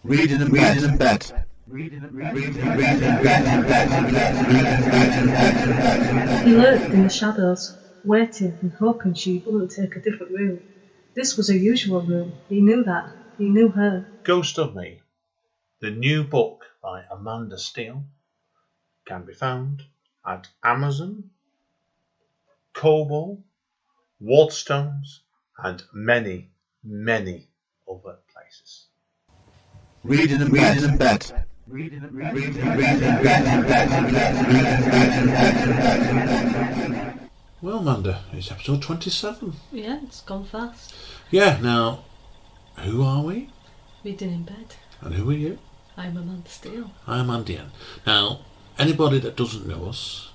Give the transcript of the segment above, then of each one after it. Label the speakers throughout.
Speaker 1: Reading in bed.
Speaker 2: He lurked in the shadows, waiting and hoping she wouldn't take a different route. This was her usual room. He knew that. He knew her.
Speaker 3: Ghost of Me, the new book by Amanda Steele, can be found at Amazon, Kobo, Waterstones, and many, many other places.
Speaker 1: Reading in bed.
Speaker 3: Well, Amanda, it's episode 27.
Speaker 2: Yeah, it's gone fast.
Speaker 3: Yeah, now, who are we?
Speaker 2: Reading in bed.
Speaker 3: And who are you?
Speaker 2: I'm Amanda Steele.
Speaker 3: I'm Andy Ann. Now, anybody that doesn't know us,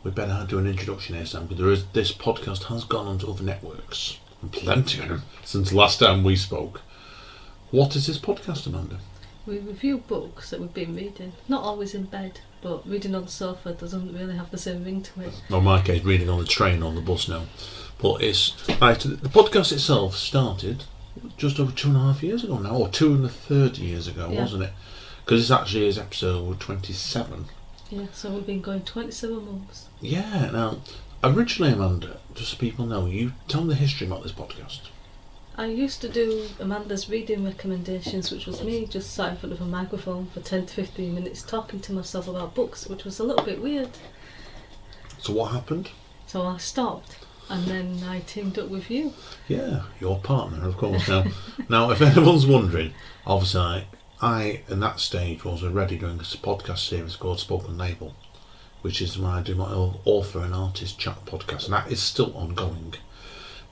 Speaker 3: we better do an introduction here, Sam, because this podcast has gone onto other networks, and plenty of them, since the last time we spoke. What is this podcast, Amanda?
Speaker 2: We review books that we've been reading, not always in bed, but reading on the sofa doesn't really have the same ring to it.
Speaker 3: Well, in my case, reading on the train or on the bus now. But it's right. The podcast itself started just over 2.5 years ago now, or 2 1/3 years ago, wasn't it? Because this actually is episode 27.
Speaker 2: Yeah, so we've been going 27 months.
Speaker 3: Yeah. Now, originally, Amanda, just so people know, you tell them the history about this podcast.
Speaker 2: I used to do Amanda's reading recommendations, which was me just sat in front of a microphone for 10 to 15 minutes talking to myself about books, which was a little bit weird.
Speaker 3: So what happened?
Speaker 2: So I stopped, and then I teamed up with you.
Speaker 3: Yeah, your partner, of course. Now, if anyone's wondering, obviously, I, in that stage, was already doing a podcast series called Spoken Label, which is when I do my author and artist chat podcast, and that is still ongoing.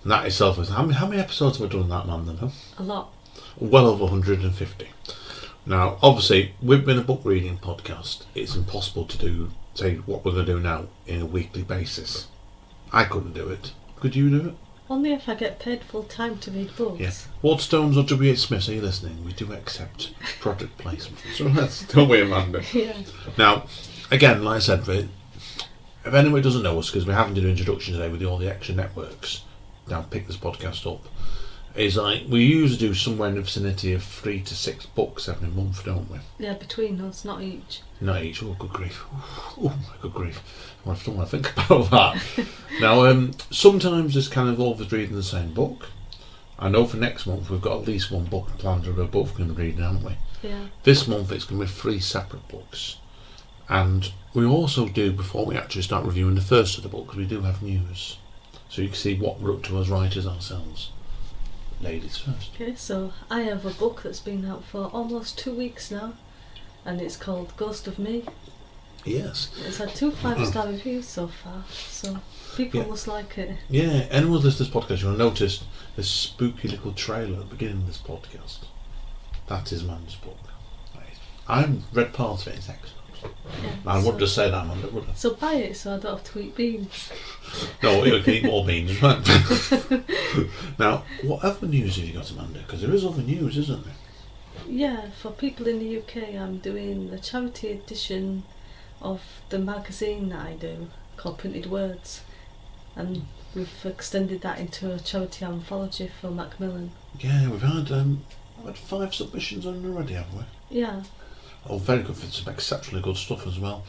Speaker 3: And that itself is... How many episodes have I done on that, man, then?
Speaker 2: A lot.
Speaker 3: Well over 150. Now, obviously, we've been a book reading podcast. It's impossible to do, say, what we're going to do now in a weekly basis. I couldn't do it. Could you do it?
Speaker 2: Only if I get paid full time to read books.
Speaker 3: Yes. Waterstones or W.H. Smith, are you listening? We do accept product placement. So don't we, Amanda?
Speaker 2: Yeah.
Speaker 3: Now, again, like I said, if anybody doesn't know us, because we're having to do an introduction today with all the extra networks, now pick this podcast up, is like we usually do somewhere in the vicinity of 3 to 6 books every month, don't we?
Speaker 2: Yeah, between us, not each.
Speaker 3: Not each. Oh, good grief. Oh, my good grief. I don't want to think about that. Now, sometimes it's kind of always reading the same book. I know for next month we've got at least one book planned that we're both going to be reading, haven't we?
Speaker 2: Yeah.
Speaker 3: This month it's going to be 3 separate books. And we also do, before we actually start reviewing the first of the books, we do have news. So you can see what we're up to as writers ourselves. Ladies first.
Speaker 2: Okay, so I have a book that's been out for almost 2 weeks now, and it's called Ghost of Me.
Speaker 3: Yes.
Speaker 2: It's had 2 5-star reviews so far, so people must like it.
Speaker 3: Yeah, anyone who's listened to this podcast, you'll notice this spooky little trailer at the beginning of this podcast. That is Man's book. I've read part of it, it's excellent.
Speaker 2: Yeah,
Speaker 3: I wouldn't just say that, Amanda, would I?
Speaker 2: So buy it so I don't have to eat beans.
Speaker 3: No, you can eat more beans, right? Now, what other news have you got, Amanda? Because there is other news, isn't there?
Speaker 2: Yeah, for people in the UK, I'm doing the charity edition of the magazine that I do, called Printed Words. And we've extended that into a charity anthology for Macmillan.
Speaker 3: Yeah, we've had 5 submissions on already, haven't we?
Speaker 2: Yeah.
Speaker 3: Oh, very good, for some exceptionally good stuff as well.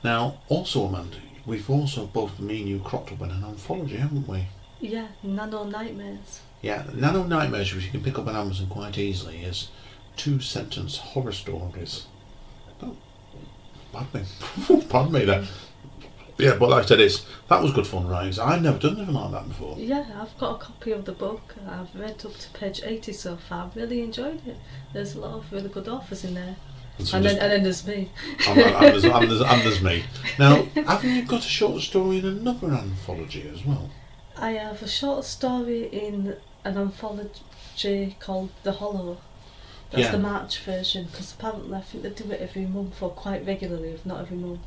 Speaker 3: Now, also, Amanda, we've also both me and you cropped up in an anthology, haven't we?
Speaker 2: Yeah, Nano Nightmares.
Speaker 3: Yeah, Nano Nightmares, which you can pick up on Amazon quite easily, is 2-sentence horror stories. Oh, pardon me there. Yeah, but like I said, that was good fun, right? I've never done anything like that before.
Speaker 2: Yeah, I've got a copy of the book. I've read up to page 80 so far. I've really enjoyed it. There's a lot of really good authors in there. And then there's me.
Speaker 3: And there's me. Now, haven't you got a short story in another anthology as well?
Speaker 2: I have a short story in an anthology called The Hollow. That's the March version, because apparently I think they do it every month or quite regularly, if not every month.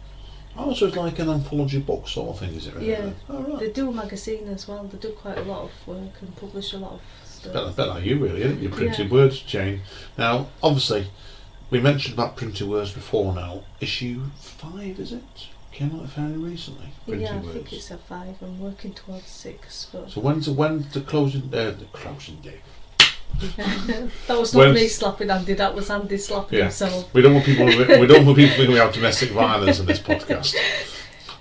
Speaker 3: Oh, so it's like an anthology book sort of thing, is it? Really?
Speaker 2: Yeah.
Speaker 3: Oh, right.
Speaker 2: They do a magazine as well. They do quite a lot of work and publish a lot of stuff.
Speaker 3: A bit like you, really, isn't it? Your printed words chain. Now, obviously, we mentioned about printed words before now. Issue 5, is it? Came out fairly recently. Printed
Speaker 2: I
Speaker 3: words.
Speaker 2: think it's a 5. I'm working towards 6. But
Speaker 3: So when's the closing day?
Speaker 2: That was not
Speaker 3: When-
Speaker 2: me slapping Andy, that was Andy slapping
Speaker 3: Yeah.
Speaker 2: himself.
Speaker 3: We don't want people thinking we have domestic violence in this podcast.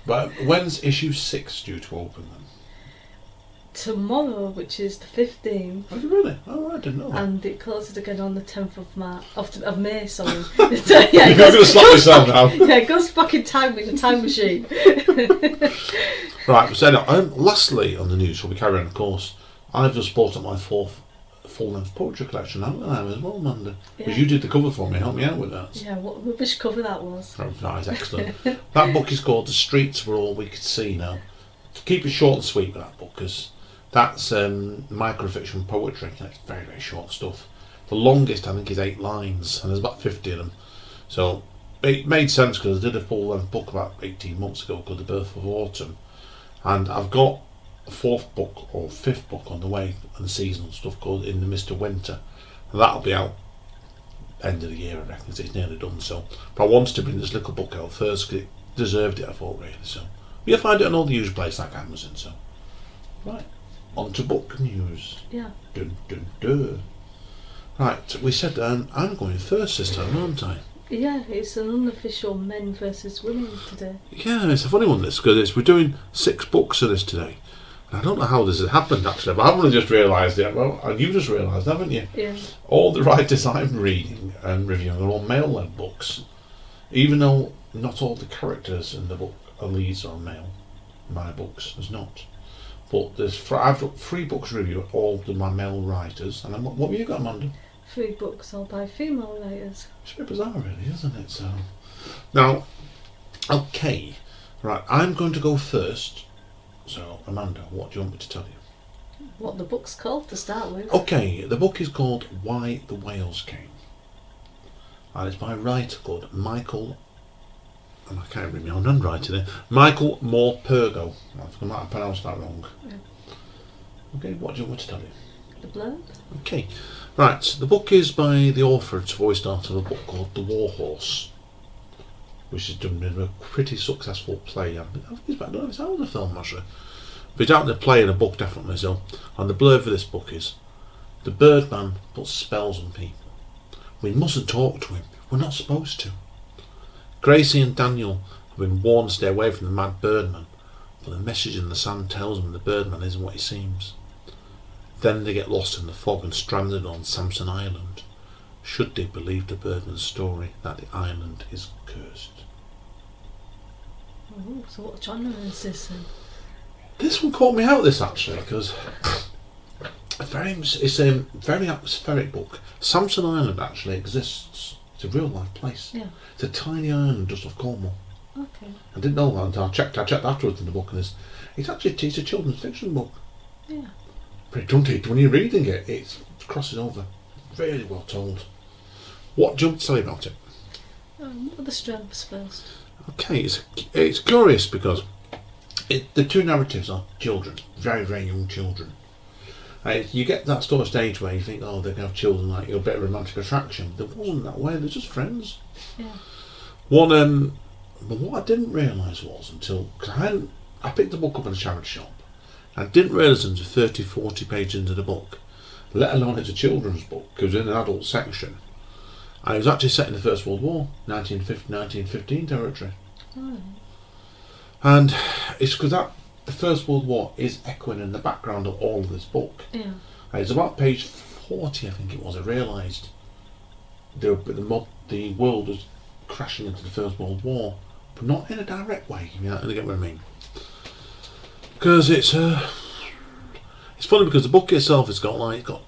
Speaker 3: But when's issue 6 due to open then?
Speaker 2: Tomorrow, which is the 15th,
Speaker 3: Oh, really? Oh, I didn't know that.
Speaker 2: and it closes again on the 10th of May, sorry.
Speaker 3: You're not going to slap yourself now.
Speaker 2: Yeah, it goes back in time with the time machine.
Speaker 3: Right, so lastly on the news, before we carry on, of course, I've just bought up my 4th full-length poetry collection, haven't I, as well, Amanda? Because you did the cover for me, help me out with that.
Speaker 2: Yeah, what rubbish cover that was.
Speaker 3: Oh, that is excellent. That book is called The Streets Were All We Could See Now. Keep it short and sweet with that book, because that's microfiction poetry. It's very, very short stuff. The longest, I think, is 8 lines, and there's about 50 of them. So it made sense, because I did a full-length book about 18 months ago called The Birth of Autumn, and I've got a 4th book or 5th book on the way, and seasonal stuff called In the Mist of Winter, and that'll be out end of the year, I reckon, so it's nearly done. So, but I wanted to bring this little book out first because it deserved it, I thought, really. So you'll find it on all the usual places like Amazon. So right, on to book news.
Speaker 2: Yeah.
Speaker 3: Dun, dun, dun. Right, we said I'm going first this time, aren't I?
Speaker 2: Yeah, it's an unofficial men versus women today.
Speaker 3: Yeah, it's a funny one, this, because we're doing 6 books of this today. And I don't know how this has happened, actually, but I've only just realised it. Well, and you've just realised, haven't you?
Speaker 2: Yeah.
Speaker 3: All the writers I'm reading and reviewing are all male-led books, even though not all the characters in the book are leads are male. My books, there's not. But I've got 3 books to review, all by male writers. And what have you got, Amanda?
Speaker 2: 3 books all by female writers.
Speaker 3: It's a bit bizarre, really, isn't it? So, now, okay, right, I'm going to go first. So, Amanda, what do you want me to tell you?
Speaker 2: What the book's called to start with.
Speaker 3: Okay, the book is called Why the Whales Came. And it's by a writer called Michael, and I can't remember my own handwriting there, Michael Morpurgo. I might have pronounced that wrong.
Speaker 2: Yeah.
Speaker 3: Okay, what do you want me to tell you?
Speaker 2: The blurb?
Speaker 3: Okay, right, the book is by the author. It's voiced out of a book called The War Horse, which is done in a pretty successful play. I think it's I don't know if it's out of the film, actually. But it's out in a play and a book, definitely. So, and the blurb for this book is: the Birdman puts spells on people. We mustn't talk to him. We're not supposed to. Gracie and Daniel have been warned to stay away from the mad Birdman, but the message in the sand tells them the Birdman isn't what he seems. Then they get lost in the fog and stranded on Sampson Island. Should they believe the Birdman's story that the island is cursed?
Speaker 2: Oh, so what genre is this then?
Speaker 3: This one caught me out, this, actually, because it's a very atmospheric book. Sampson Island actually exists. It's a real life place.
Speaker 2: Yeah.
Speaker 3: It's a tiny island just off Cornwall.
Speaker 2: Okay.
Speaker 3: I didn't know that until I checked afterwards in the book, and it's a children's fiction book.
Speaker 2: Yeah.
Speaker 3: Pretty daunting. When you're reading it, it crosses over. Really well told. What do you want to say about it?
Speaker 2: What are the strengths first?
Speaker 3: Okay, it's curious because the 2 narratives are children, very, very young children. You get that sort of stage where you think, oh, they're going to have children like you, a bit of romantic attraction. There wasn't that way, they're just friends.
Speaker 2: Yeah.
Speaker 3: But what I didn't realise was because I picked the book up in a charity shop. I didn't realise until 30, 40 pages into the book, let alone it's a children's book, because in an adult section. And it was actually set in the First World War, 1915 territory.
Speaker 2: Oh.
Speaker 3: And it's because the First World War is echoing in the background of all of this book.
Speaker 2: Yeah.
Speaker 3: And it's about page 40, I think it was, I realised the world was crashing into the First World War, but not in a direct way, you get what I mean? Because it's funny because the book itself has got a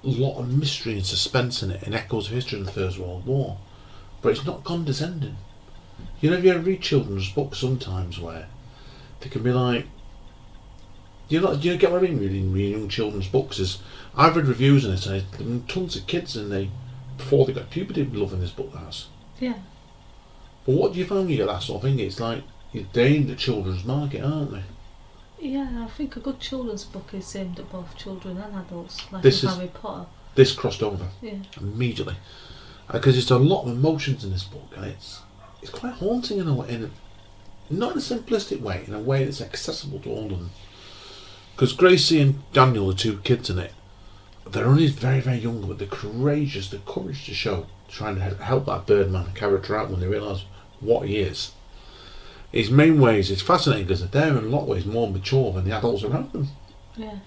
Speaker 3: lot of mystery and suspense in it and echoes of history in the First World War, but it's not condescending. You know, if you ever read children's books sometimes where they can be like, do you get what I mean? Reading young children's books is I've read reviews on it, and there are tons of kids before they got puberty loving this book. That's.
Speaker 2: Yeah.
Speaker 3: But what do you find when you get that sort of thing? It's like they're aimed at children's market, aren't they?
Speaker 2: Yeah, I think a good children's book is aimed at both children and adults, like Harry Potter.
Speaker 3: This crossed over
Speaker 2: immediately
Speaker 3: because it's a lot of emotions in this book, and it's quite haunting in a way, not in a simplistic way, in a way that's accessible to all of them. Because Gracie and Daniel, the 2 kids in it, they're only very, very young, but they're courageous, the courage to show, trying to help that Birdman character out when they realise what he is. His main ways, it's fascinating because they're in a lot of ways more mature than the adults around them.
Speaker 2: Yeah.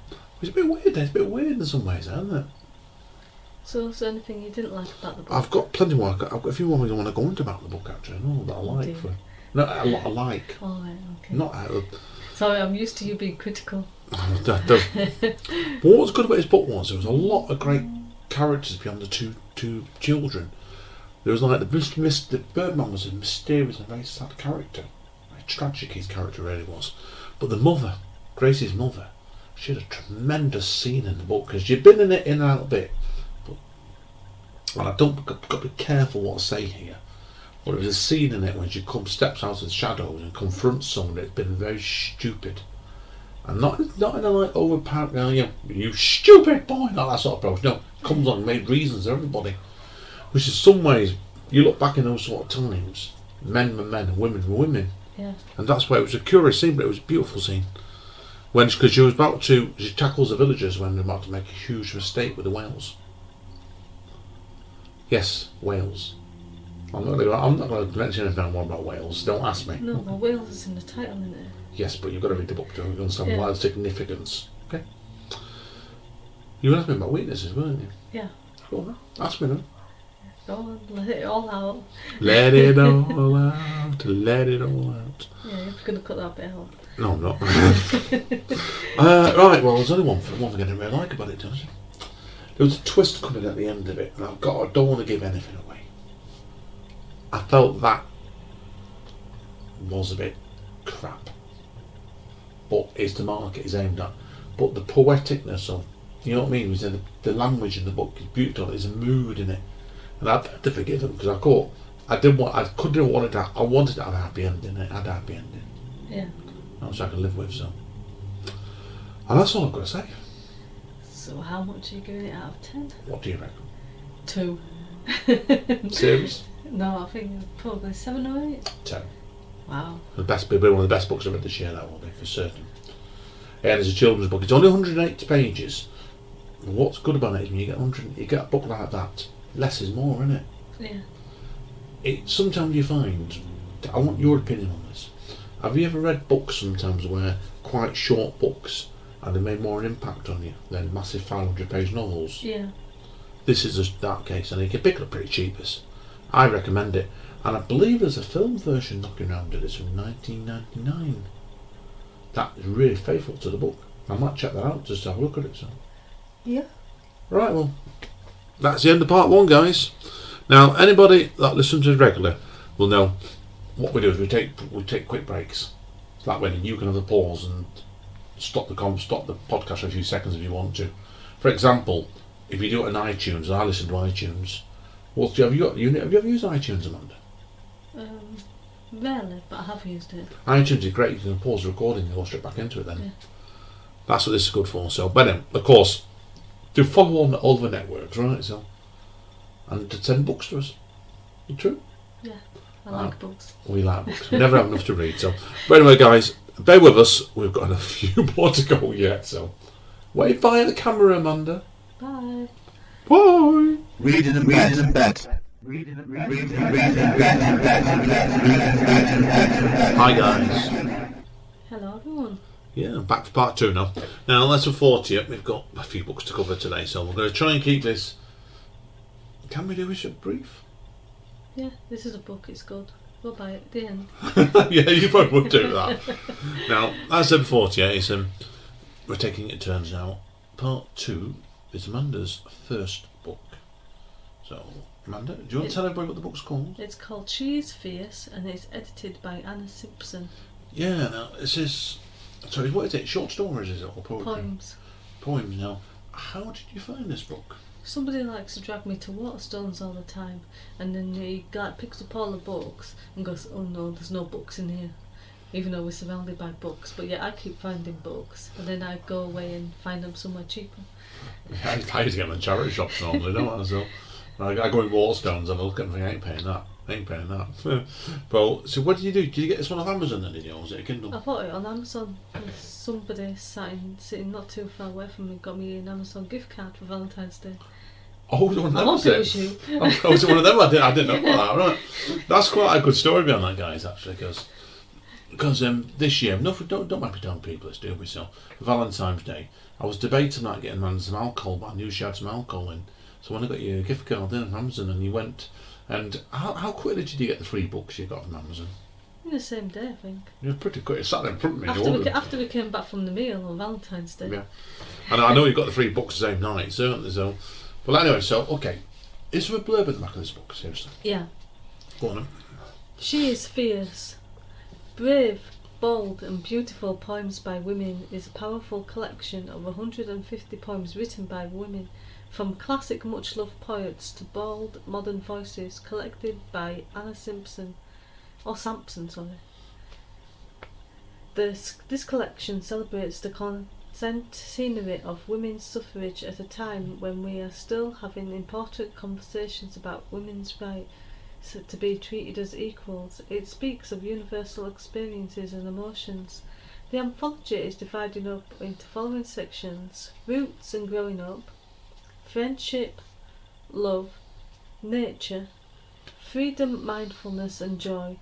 Speaker 3: It's a bit weird, it's a bit weird in some ways, isn't it?
Speaker 2: So is there anything you didn't like about the book?
Speaker 3: I've got plenty more, I've got a few more I want to go into about the book actually, I know that I like. No, a lot I like.
Speaker 2: Oh, right, okay.
Speaker 3: Not
Speaker 2: Sorry, I'm used to you being critical.
Speaker 3: But what was good about his book was there was a lot of great characters beyond the two children. There was like the Birdman was a mysterious and very sad character. Very tragic his character really was. But the mother, Gracie's mother, she had a tremendous scene in the book because you've been in it in and out a bit. But I don't got to be careful what I say here. But there was a scene in it when she steps out of the shadows and confronts someone that's been very stupid. And not in a like overpowering, you stupid boy, not that sort of approach. No, comes on, made reasons to everybody. Which in some ways, you look back in those sort of times, men were men and women were women.
Speaker 2: Yeah.
Speaker 3: And that's why it was a curious scene, but it was a beautiful scene. Because she tackles the villagers when they're about to make a huge mistake with the whales. Yes, whales. I'm not going to mention anything more about whales. Don't ask me.
Speaker 2: No, well, Wales is in the title, isn't it?
Speaker 3: Yes, but you've got to read the book to understand why the significance. Okay. You asked me about weaknesses, weren't you?
Speaker 2: Yeah.
Speaker 3: Go on, ask me then.
Speaker 2: Go on, let it all out.
Speaker 3: Let it all out. Let it all out.
Speaker 2: Yeah, you're going to cut that bit out.
Speaker 3: No, I'm not. Right, well, there's only one thing I didn't really like about it, don't you? There was a twist coming at the end of it, and I don't want to give anything away. I felt that was a bit crap. But it's the market is aimed at. But the poeticness of, you know what I mean? The language in the book is beautiful. There's a mood in it, and I've had to forgive them because I wanted to have a happy ending. It had a happy ending.
Speaker 2: Yeah.
Speaker 3: Which I can live with. So, and that's all I've got to say.
Speaker 2: So how much are you giving it out of 10?
Speaker 3: What do you reckon?
Speaker 2: 2.
Speaker 3: Serious?
Speaker 2: No, I think probably 7 or 8.
Speaker 3: 10.
Speaker 2: Wow.
Speaker 3: One of the best books I've read this year. That will be for certain. And it's a children's book. It's only 108 pages. And what's good about it is when you get a book like that, less is more, isn't it?
Speaker 2: Yeah.
Speaker 3: Sometimes you find. I want your opinion on this. Have you ever read books sometimes where quite short books and they made more an impact on you than massive 500-page novels?
Speaker 2: Yeah.
Speaker 3: This is that case, and you can pick it up pretty cheap. I recommend it, and I believe there's a film version knocking around it. It's from 1999. That is really faithful to the book. I might check that out just to have a look at it. So.
Speaker 2: Yeah.
Speaker 3: Right, well, that's the end of part 1, guys. Now, anybody that listens to us regularly will know what we do is we take quick breaks. That way you can have a pause and stop the podcast for a few seconds if you want to. For example, if you do it on iTunes, and I listen to iTunes, have you ever used iTunes, Amanda?
Speaker 2: Rarely, but I have used it.
Speaker 3: iTunes is great. You can pause the recording and go straight back into it then.
Speaker 2: Yeah.
Speaker 3: That's what this is good for. So, but then, of course, do follow on all the networks, right? So, and to send books to us. You true?
Speaker 2: Yeah, I like books.
Speaker 3: We like books. We never have enough to read. So, but anyway, guys, bear with us. We've got a few more to go yet. So, wave bye at the camera, Amanda.
Speaker 2: Bye.
Speaker 3: Bye.
Speaker 1: Reading in bed.
Speaker 3: Hi, guys.
Speaker 2: Hello, everyone.
Speaker 3: Yeah, back for part 2 now. Now, let's afford to you. We've got a few books to cover today, so we're going to try and keep this. Can we do this brief?
Speaker 2: Yeah, this is a book. It's good. We'll buy it at the end.
Speaker 3: Yeah, you probably would do that. Now, as I said before to you, we're taking it turns now. Part 2 is Amanda's first book. So, Amanda, do you want to tell everybody what the book's called?
Speaker 2: It's called She's Fierce, and it's edited by Ann Sampson.
Speaker 3: Yeah, now, this is... Sorry, what is it? Short stories, is it? Or poetry?
Speaker 2: Poems.
Speaker 3: Poems. Now, how did you find this book?
Speaker 2: Somebody likes to drag me to Waterstones all the time, and then he picks up all the books and goes, oh no, there's no books in here, even though we're surrounded by books. But yeah, I keep finding books, and then I go away and find them somewhere cheaper.
Speaker 3: I used to get them in charity shops normally, don't I? So, I go in Waterstones and I look at them and think, I ain't paying that. But, so what did you do? Did you get this one off Amazon then, did you? Or was it a Kindle?
Speaker 2: I bought it on Amazon. And somebody sitting not too far away from me got me an Amazon gift card for Valentine's Day.
Speaker 3: Oh, was it one of them?
Speaker 2: I
Speaker 3: Was
Speaker 2: hope it
Speaker 3: it?
Speaker 2: was you.
Speaker 3: Oh, was it one of them? I didn't know about that. Right. That's quite a good story behind that, guys, actually, because this year, don't make me tell people it's doing so. For Valentine's Day, I was debating about getting man some alcohol, but I knew she had some alcohol in. So when I got your gift card in from Amazon and you went, and how quickly did you get the 3 books you got from Amazon?
Speaker 2: In the same day, I think.
Speaker 3: You're pretty quick. It sat there in front of me.
Speaker 2: After we came back from the meal on Valentine's Day.
Speaker 3: Yeah. And I know you got the 3 books the same night, certainly. So, well, anyway, so okay, is there a blurb at the back of this book? Seriously.
Speaker 2: Yeah.
Speaker 3: Go on. Then.
Speaker 2: She is fierce. Brave, bold and beautiful poems by women is a powerful collection of 150 poems written by women, from classic much-loved poets to bold modern voices, collected by Ann Sampson. This collection celebrates the centenary of women's suffrage at a time when we are still having important conversations about women's right to be treated as equals. It speaks of universal experiences and emotions. The anthology is divided up into following sections: roots and growing up, friendship, love, nature, freedom, mindfulness and joy,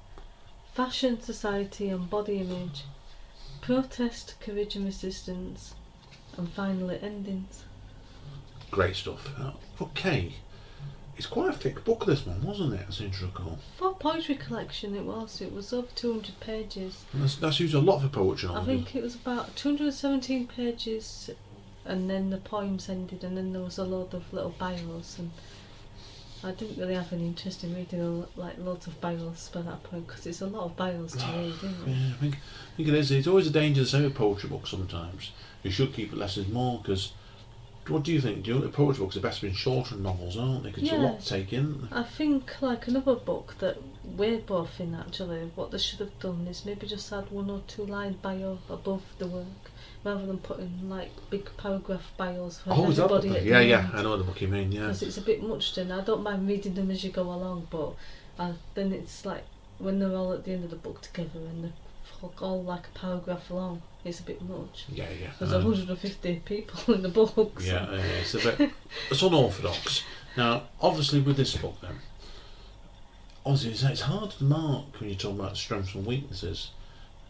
Speaker 2: fashion, society and body image, protest, courage and resistance, and finally endings.
Speaker 3: Great stuff. Okay. It's quite a thick book, this one, wasn't it? As intro.
Speaker 2: For a poetry collection it was over 200 pages.
Speaker 3: That's usually a lot for poetry.
Speaker 2: I think it was about 217 pages, and then the poems ended, and then there was a load of little bios, and I didn't really have any interest in reading loads of bios by that point, because it's a lot of bios to read, isn't it?
Speaker 3: Yeah, I think it is. It's always a danger to say with poetry books sometimes. You should keep it less is more, because what do you think? Do you think poetry books are best being shorter than novels, aren't they? Because it's a lot to take in.
Speaker 2: I think another book that we're both in, actually, what they should have done is maybe just add 1 or 2 line bio above the work, rather than putting big paragraph bios for everybody at the end.
Speaker 3: Yeah, I know the book you mean, yeah.
Speaker 2: Because it's a bit much then. I don't mind reading them as you go along, but then it's when they're all at the end of the book together and they're all a paragraph long, it's a bit much.
Speaker 3: Yeah.
Speaker 2: There's 150 people in the book.
Speaker 3: Yeah, it's a bit. It's unorthodox. Now, obviously, with this book, then, obviously, it's hard to mark when you talk about strengths and weaknesses,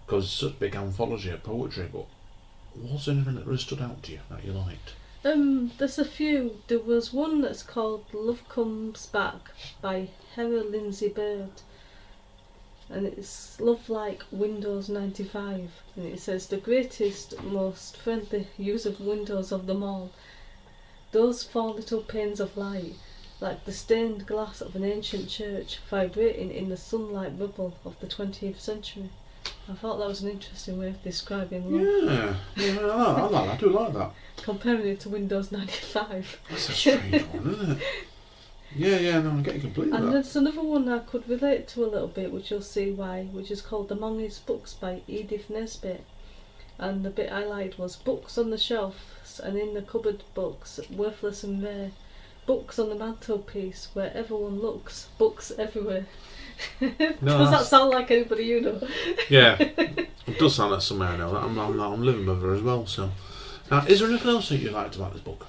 Speaker 3: because it's such a big anthology of poetry. But was there anything that really stood out to you that you liked?
Speaker 2: There's a few. There was one that's called "Love Comes Back" by Hera Lindsay Bird. And it's love like Windows 95, and it says the greatest, most friendly use of Windows of them all. Those 4 little panes of light, like the stained glass of an ancient church, vibrating in the sunlight rubble of the 20th century. I thought that was an interesting way of describing love.
Speaker 3: Yeah, I like that. I do like that.
Speaker 2: Comparing it to Windows 95.
Speaker 3: That's a strange one, isn't it? Yeah, no, I'm getting completely
Speaker 2: And
Speaker 3: that.
Speaker 2: there's another one I could relate to a little bit, which you'll see why, which is called Among His Books by Edith Nesbit. And the bit I liked was books on the shelves and in the cupboard, books worthless and rare, books on the mantelpiece where everyone looks, books everywhere. Does that sound like anybody you know?
Speaker 3: Yeah, it does sound like somewhere I know. I'm living with her as well. So, now, is there anything else that you liked about this book?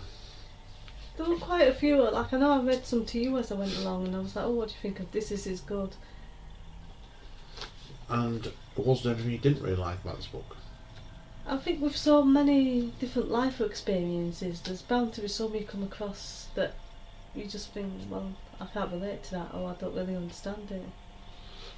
Speaker 2: There were quite a few. I know I read some to you as I went along, and I was like, "Oh, what do you think of this? This is good."
Speaker 3: And was there anything you didn't really like about this book?
Speaker 2: I think with so many different life experiences, there's bound to be some you come across that you just think, well, I can't relate to that, or I don't really understand it.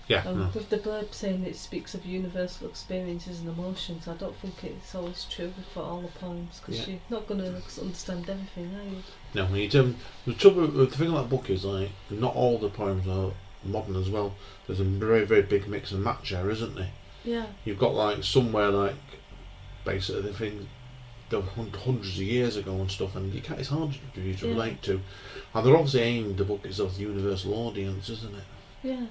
Speaker 3: Yeah. No.
Speaker 2: With the blurb saying it speaks of universal experiences and emotions, I don't think it's always true for all the poems, because you're not going to understand everything, are you?
Speaker 3: No, the thing about the book is, not all the poems are modern as well. There's a very, very big mix and match there, isn't there?
Speaker 2: Yeah.
Speaker 3: You've got somewhere basically the thing that hundreds of years ago and stuff, and it's hard for you to relate to. And they're obviously aimed, the book is of the universal audience, isn't it?
Speaker 2: Yeah.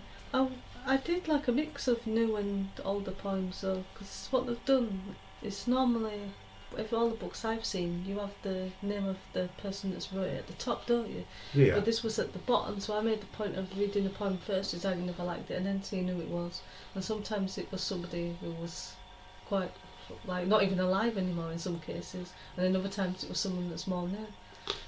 Speaker 2: I did like a mix of new and older poems though, because what they've done is normally all the books I've seen, you have the name of the person that's wrote it at the top, don't you?
Speaker 3: Yeah.
Speaker 2: But this was at the bottom, so I made the point of reading the poem first, deciding if I liked it, and then seeing who it was. And sometimes it was somebody who was quite, like, not even alive anymore in some cases, and then other times it was someone that's more known.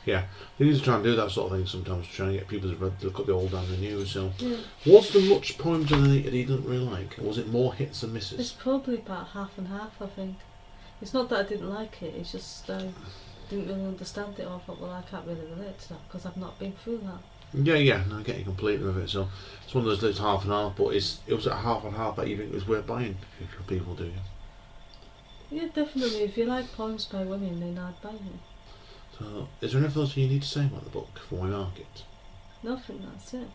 Speaker 3: Yeah, they used to try and do that sort of thing sometimes, to try and get people to look at the old and the new. So,
Speaker 2: Yeah.
Speaker 3: was there much poems in it that he didn't really like? Or was it more hits than misses?
Speaker 2: It's probably about half and half, I think. It's not that I didn't like it, it's just I didn't really understand it, or I thought, well, I can't really relate to that because I've not been through that.
Speaker 3: Yeah, no, I get you completely with it. So, it's one of those that's half and half, but it was at half and half that you think it was worth buying if people do.
Speaker 2: Yeah, definitely. If you like poems by women, then I'd buy it.
Speaker 3: So, is there anything else you need to say about the book before we mark it?
Speaker 2: Nothing, that's it.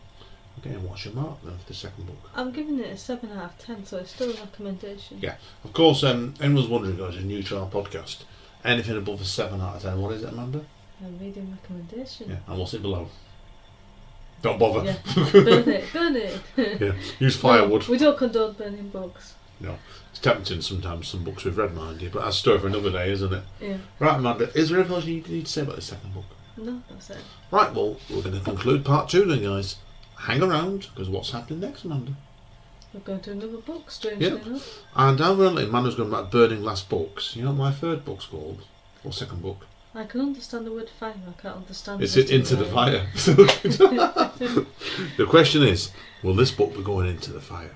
Speaker 3: Okay, and what's your mark then for the second book?
Speaker 2: I'm giving it a 7 out of 10, so it's still a recommendation.
Speaker 3: Yeah, of course, anyone's wondering, guys, you're new to our podcast. Anything above a 7 out of 10, what is it, Amanda?
Speaker 2: A reading recommendation.
Speaker 3: Yeah, and what's it below? Don't bother.
Speaker 2: Yeah, burn it.
Speaker 3: Yeah, use firewood.
Speaker 2: No, we don't condone burning books.
Speaker 3: No, it's tempting sometimes, some books we've read, mind you, but that's a story for another day, isn't it?
Speaker 2: Yeah.
Speaker 3: Right, Amanda, is there anything else you need to say about the second book?
Speaker 2: No, that's it.
Speaker 3: Right, well, we're going to conclude part 2 then, guys. Hang around, because what's happening next, Amanda?
Speaker 2: We're going to another book, strangely enough.
Speaker 3: And evidently, Amanda's going about burning last books. You know what my third book's called? Or second book?
Speaker 2: I can understand the word fire, I can't understand
Speaker 3: It's
Speaker 2: the rest
Speaker 3: Into
Speaker 2: of
Speaker 3: the
Speaker 2: word.
Speaker 3: Fire. The question is, will this book be going into the fire?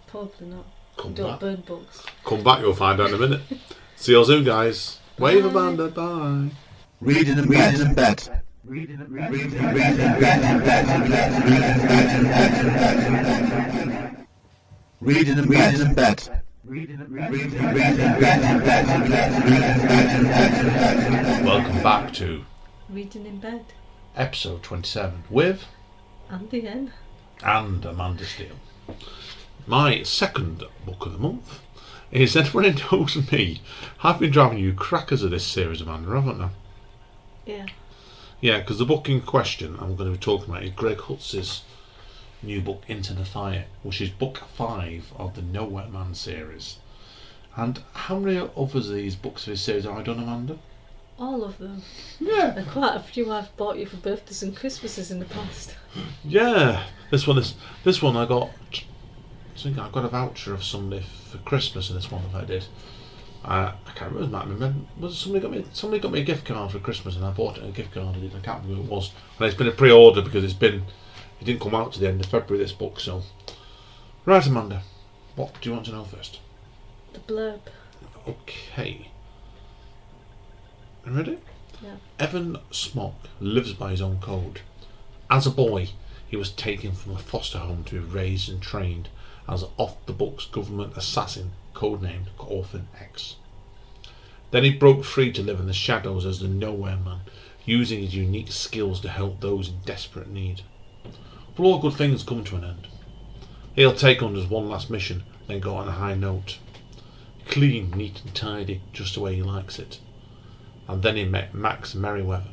Speaker 2: Probably not.
Speaker 3: Come
Speaker 2: We don't
Speaker 3: back.
Speaker 2: burn books.
Speaker 3: Come back, you'll find out in a minute. See you soon, guys. Wave,
Speaker 2: Bye.
Speaker 3: Amanda, bye.
Speaker 1: Reading in bed. Reading in bed.
Speaker 3: Welcome back to
Speaker 2: Reading in bed.
Speaker 3: episode 27 with
Speaker 2: And the end.
Speaker 3: and Amanda Steele. My second book of the month is Anyone Who Knows Me. I've been driving you crackers of this series, Amanda, haven't I?
Speaker 2: Yeah.
Speaker 3: Yeah, because the book in question I'm going to be talking about is Greg Hutz's new book Into the Fire, which is book 5 of the Nowhere Man series. And how many others of these books of this series have I done, Amanda?
Speaker 2: All of them.
Speaker 3: Yeah.
Speaker 2: And quite a few I've bought you for birthdays and Christmases in the past.
Speaker 3: Yeah. This one I got. I think I got a voucher of somebody for Christmas in this one that I did. I can't remember. Was somebody got me a gift card for Christmas and I bought it a gift card. I can't remember who it was. And it's been a pre-order because it didn't come out to the end of February, this book. So, right, Amanda, what do you want to know first?
Speaker 2: The blurb.
Speaker 3: Okay. Ready?
Speaker 2: Yeah.
Speaker 3: Evan Smock lives by his own code. As a boy, he was taken from a foster home to be raised and trained as an off-the-books government assassin codenamed Orphan X. Then he broke free to live in the shadows as the Nowhere Man, using his unique skills to help those in desperate need. But all good things come to an end. He'll take on his one last mission, then go on a high note. Clean, neat and tidy, just the way he likes it. And then he met Max Merriweather.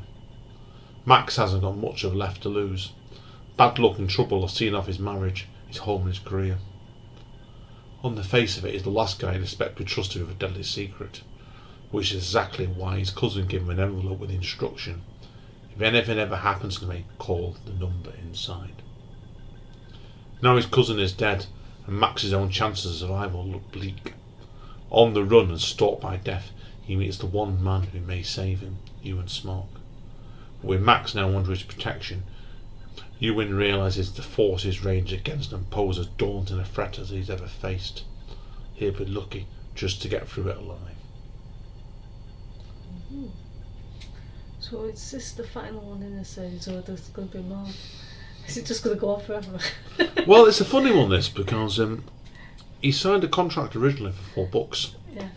Speaker 3: Max hasn't got much of left to lose. Bad luck and trouble are seen off his marriage, his home and his career. On the face of it, he's the last guy I'd expect to be trusted with a deadly secret, which is exactly why his cousin gave him an envelope with the instruction: if anything ever happens to me, call the number inside. Now his cousin is dead, and Max's own chances of survival look bleak. On the run and stalked by death, he meets the one man who may save him, Ewan Smock. But with Max now under his protection, Ewan realises the forces ranged against him pose as daunting a threat as he's ever faced. He'll be lucky just to get through it alive.
Speaker 2: Mm-hmm. So is this the final one in the series, or there's going to be more? Is it just going to go on forever?
Speaker 3: Well, it's a funny one, this, because he signed a contract originally for 4 books.
Speaker 2: Yeah.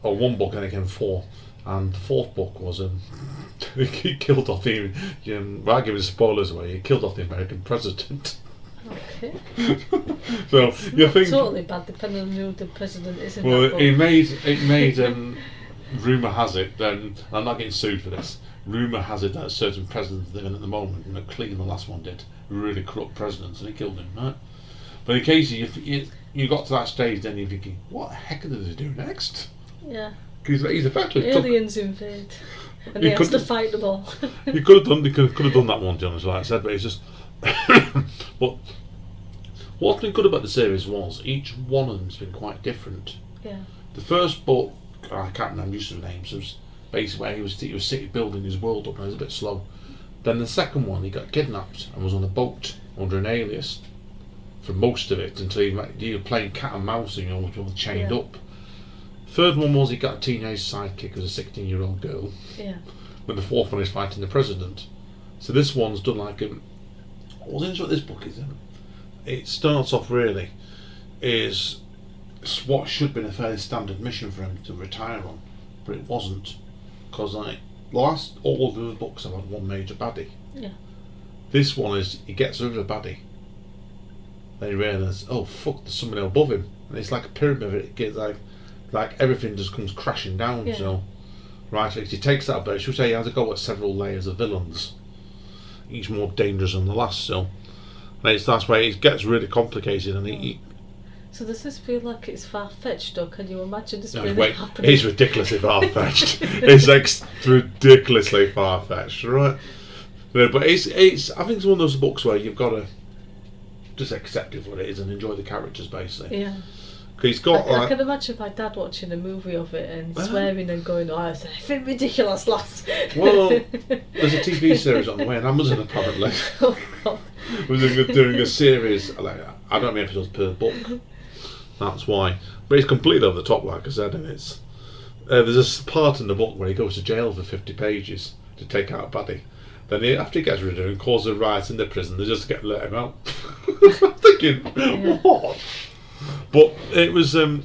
Speaker 3: Or 1 book, and it came 4. And the 4th book was he killed off the without giving spoilers away, he killed off the American president.
Speaker 2: Okay.
Speaker 3: So you think
Speaker 2: Totally bad, depending on who the president is in
Speaker 3: well,
Speaker 2: that book.
Speaker 3: it made rumour has it, then I'm not getting sued for this. Rumour has it that a certain president living at the moment, Clinton, the last one, did really corrupt presidents, and he killed him, right? But in case you got to that stage, then you're thinking, what the heck did they do next?
Speaker 2: Yeah.
Speaker 3: He's effectively
Speaker 2: Aliens invade. And he has to fight them all.
Speaker 3: He could have done that one, to be honest, like I said, but it's just. But what's been good about the series was each one of them's been quite different.
Speaker 2: Yeah.
Speaker 3: The first book, I can't remember use of the names. It was basically where he was city building his world up, and it was a bit slow. Then the second one, he got kidnapped and was on a boat under an alias for most of it until he was playing cat and mouse and you know, chained up. Third one was he got a teenage sidekick as a 16-year-old girl.
Speaker 2: Yeah.
Speaker 3: When the fourth one is fighting the president. So this one's done like what's interesting what this book is in? It starts off really is what should have been a fairly standard mission for him to retire on, but it wasn't, because like all of the other books have had one major baddie.
Speaker 2: Yeah.
Speaker 3: This one is he gets rid of the baddie, then he realises, oh fuck, there's somebody above him, and it's like a pyramid. It gets like everything just comes crashing down.
Speaker 2: Yeah.
Speaker 3: So right, he takes that, but I should say he has to go at several layers of villains, each more dangerous than the last. So and that's why it gets really complicated, and he
Speaker 2: So does this feel like it's far-fetched, or can you imagine this
Speaker 3: no,
Speaker 2: really
Speaker 3: wait,
Speaker 2: happening?
Speaker 3: it's ridiculously far-fetched. It's like ridiculously far-fetched, right? No, but it's I think it's one of those books where you've got to just accept it for what it is and enjoy the characters, basically.
Speaker 2: Yeah.
Speaker 3: He's got
Speaker 2: I can imagine my dad watching a movie of it and swearing and going, "Oh, it's effing ridiculous, lass."
Speaker 3: Well, there's a TV series on the way on Amazon apparently.
Speaker 2: Oh God.
Speaker 3: We're doing a series, like, I don't know how many episodes per book. That's why. But it's completely over the top, like I said, and it's there's a part in the book where he goes to jail for 50 pages to take out a baddie. Then after he gets rid of him and causes riots in the prison, they just let him out. I'm thinking, what? But it was he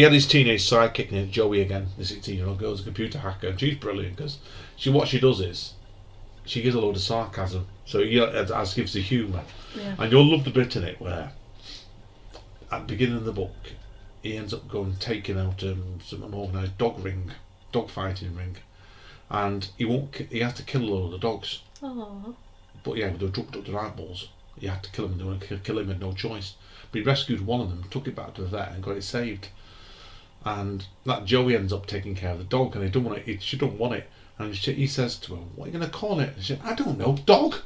Speaker 3: had his teenage sidekick named Joey again, the 16-year-old girl's a computer hacker, and she's brilliant because what she does is she gives a load of sarcasm, so as gives the humour.
Speaker 2: Yeah.
Speaker 3: And you'll love the bit in it where at the beginning of the book he ends up taking out some organised dog fighting ring, and he has to kill a load of dogs.
Speaker 2: Aww.
Speaker 3: But yeah, they were drugged up their eyeballs. You had to kill him, and they wanted to kill him, had no choice. But he rescued one of them, took it back to the vet, and got it saved. And that Joey ends up taking care of the dog, and she don't want it. And he says to her, "What are you going to call it?" And she said, "I don't know, dog."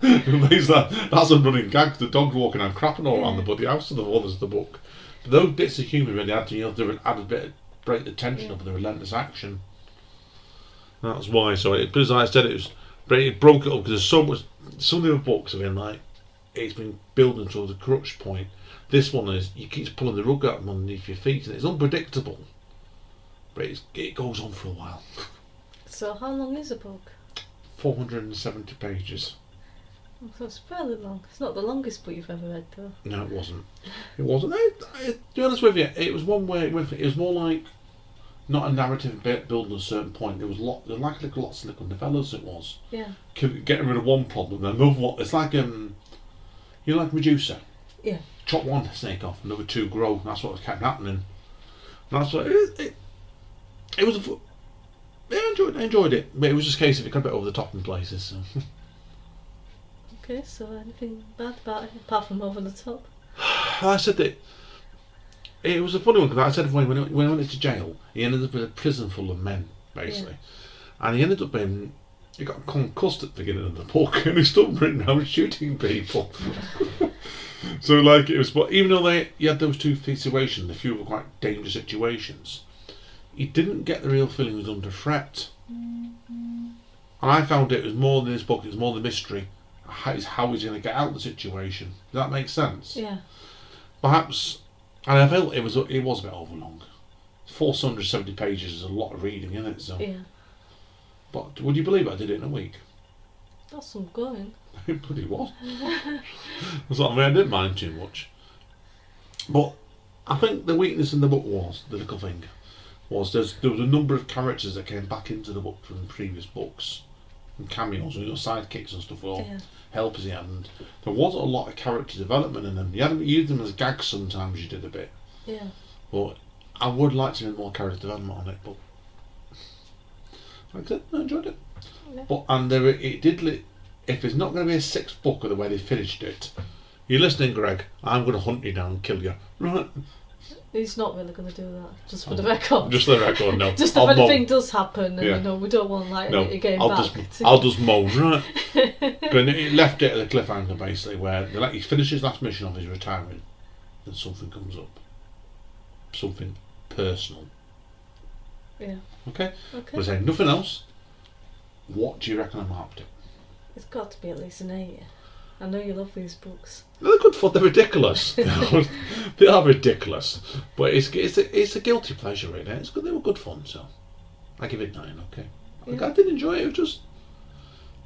Speaker 3: That's a running gag. The dog's walking around crapping all around the bloody house of the others of the book. But those bits of humour really add to add a bit, break the tension of the relentless action. That's why. So because I said it broke it up because there's so much. Some of the other books have been like it's been building to the crux point. This one is you keep pulling the rug out from underneath your feet, and it's unpredictable. But it goes on for a while.
Speaker 2: So how long is a book?
Speaker 3: 470 pages.
Speaker 2: Oh, so it's fairly long. It's not the longest book you've ever read, though.
Speaker 3: No, it wasn't. It wasn't. To be honest with you, it was one where it was more like not a narrative building at a certain point. There was lots of little novellas. It was.
Speaker 2: Yeah.
Speaker 3: Getting rid of one problem, then move one. It's like like Medusa.
Speaker 2: Yeah.
Speaker 3: Chop one snake off, another two grow. That's what kept happening. And that's what it was. I enjoyed it, but it was just a case of it got a bit over the top in places. So.
Speaker 2: Okay, so anything bad about it apart from over the top?
Speaker 3: I said that it was a funny one because I said when he went into jail, he ended up in a prison full of men, basically, and he ended up he got concussed at the beginning of the book, and he stood running around shooting people. So like it was, but even though you had those two situations, a few were quite dangerous situations, he didn't get the real feeling he was under threat. And I found it was more than this book, it was more the mystery. How he's going to get out of the situation. Does that make sense?
Speaker 2: Yeah.
Speaker 3: Perhaps, and I felt it was a bit overlong. 470 pages is a lot of reading, isn't it? So.
Speaker 2: Yeah.
Speaker 3: But would you believe I did it in a week?
Speaker 2: That's some going.
Speaker 3: It bloody was. I didn't mind too much. But I think the weakness in the book was, the little thing, was there was a number of characters that came back into the book from previous books. And cameos, sidekicks and stuff, helpers he had. And there wasn't a lot of character development in them. You had to use them as gags sometimes, you did a bit.
Speaker 2: Yeah.
Speaker 3: But I would like to see more character development on it, but like I said, I enjoyed it.
Speaker 2: Yeah.
Speaker 3: But if it's not going to be a sixth book of the way they finished it, you're listening, Greg, I'm going to hunt you down and kill you. Right,
Speaker 2: He's not really going to do that, just for the record.
Speaker 3: Just for the record, no.
Speaker 2: Just if anything does happen, and
Speaker 3: Yeah.
Speaker 2: we don't want like
Speaker 3: No,
Speaker 2: again
Speaker 3: I'll just moan, right? But it left it at the cliffhanger basically, where he finishes his last mission of his retiring, and something comes up, something personal.
Speaker 2: Yeah.
Speaker 3: Okay.
Speaker 2: Okay.
Speaker 3: We're saying nothing else. What do you reckon I marked it?
Speaker 2: It's got to be at least an 8. I know you love these books.
Speaker 3: They're good fun. They're ridiculous. They are ridiculous, but it's a guilty pleasure, really. It's good. They were good fun, so I give it 9. Okay.
Speaker 2: Yeah.
Speaker 3: I did enjoy it.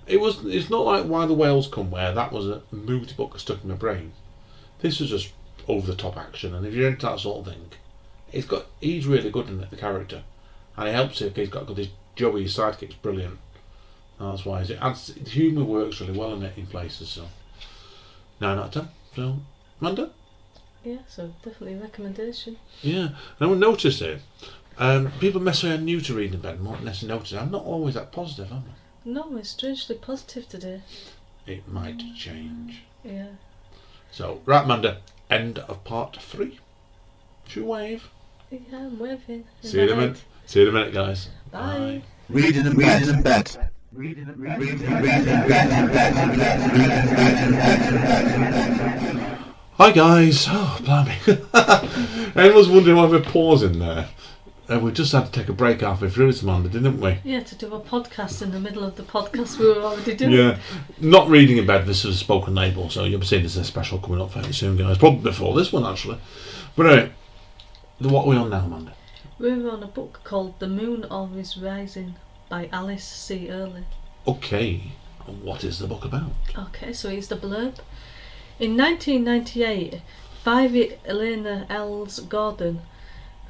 Speaker 3: It's not like Why the Whales Come, where that was a movie book that stuck in my brain. This was just over the top action, and if you're into that sort of thing, he's really good in it, the character, and it helps it. He's got this Joey, his sidekick's brilliant. And that's why the humour works really well in it in places. So 9 out of 10. So Amanda.
Speaker 2: Yeah, so definitely a recommendation.
Speaker 3: Yeah, and I would notice it. People necessarily are new to reading in bed won't necessarily notice it. I'm not always that positive, am I?
Speaker 2: No, it's strangely positive today.
Speaker 3: It might change.
Speaker 2: Yeah.
Speaker 3: So, right, Amanda, end of part 3. Should we wave?
Speaker 2: Yeah, I'm waving.
Speaker 3: See you in a minute. See you in a minute, guys.
Speaker 2: Bye.
Speaker 1: Reading in bed.
Speaker 3: Hi, guys. Oh, blimey. Everyone's wondering why we're pausing there. We just had to take a break halfway through this, Amanda, didn't we?
Speaker 2: Yeah, to do a podcast in the middle of the podcast we were already doing.
Speaker 3: Yeah. Not reading in bed, this is a spoken label, so you'll be seeing there's a special coming up fairly soon, guys. Probably before this one, actually. But anyway, what are we on now, Amanda?
Speaker 2: We're on a book called The Moon Always Rising by Alice C. Earley.
Speaker 3: Okay. What is the book about?
Speaker 2: Okay, so here's the blurb. In 1998, Violet Elena Els Gordon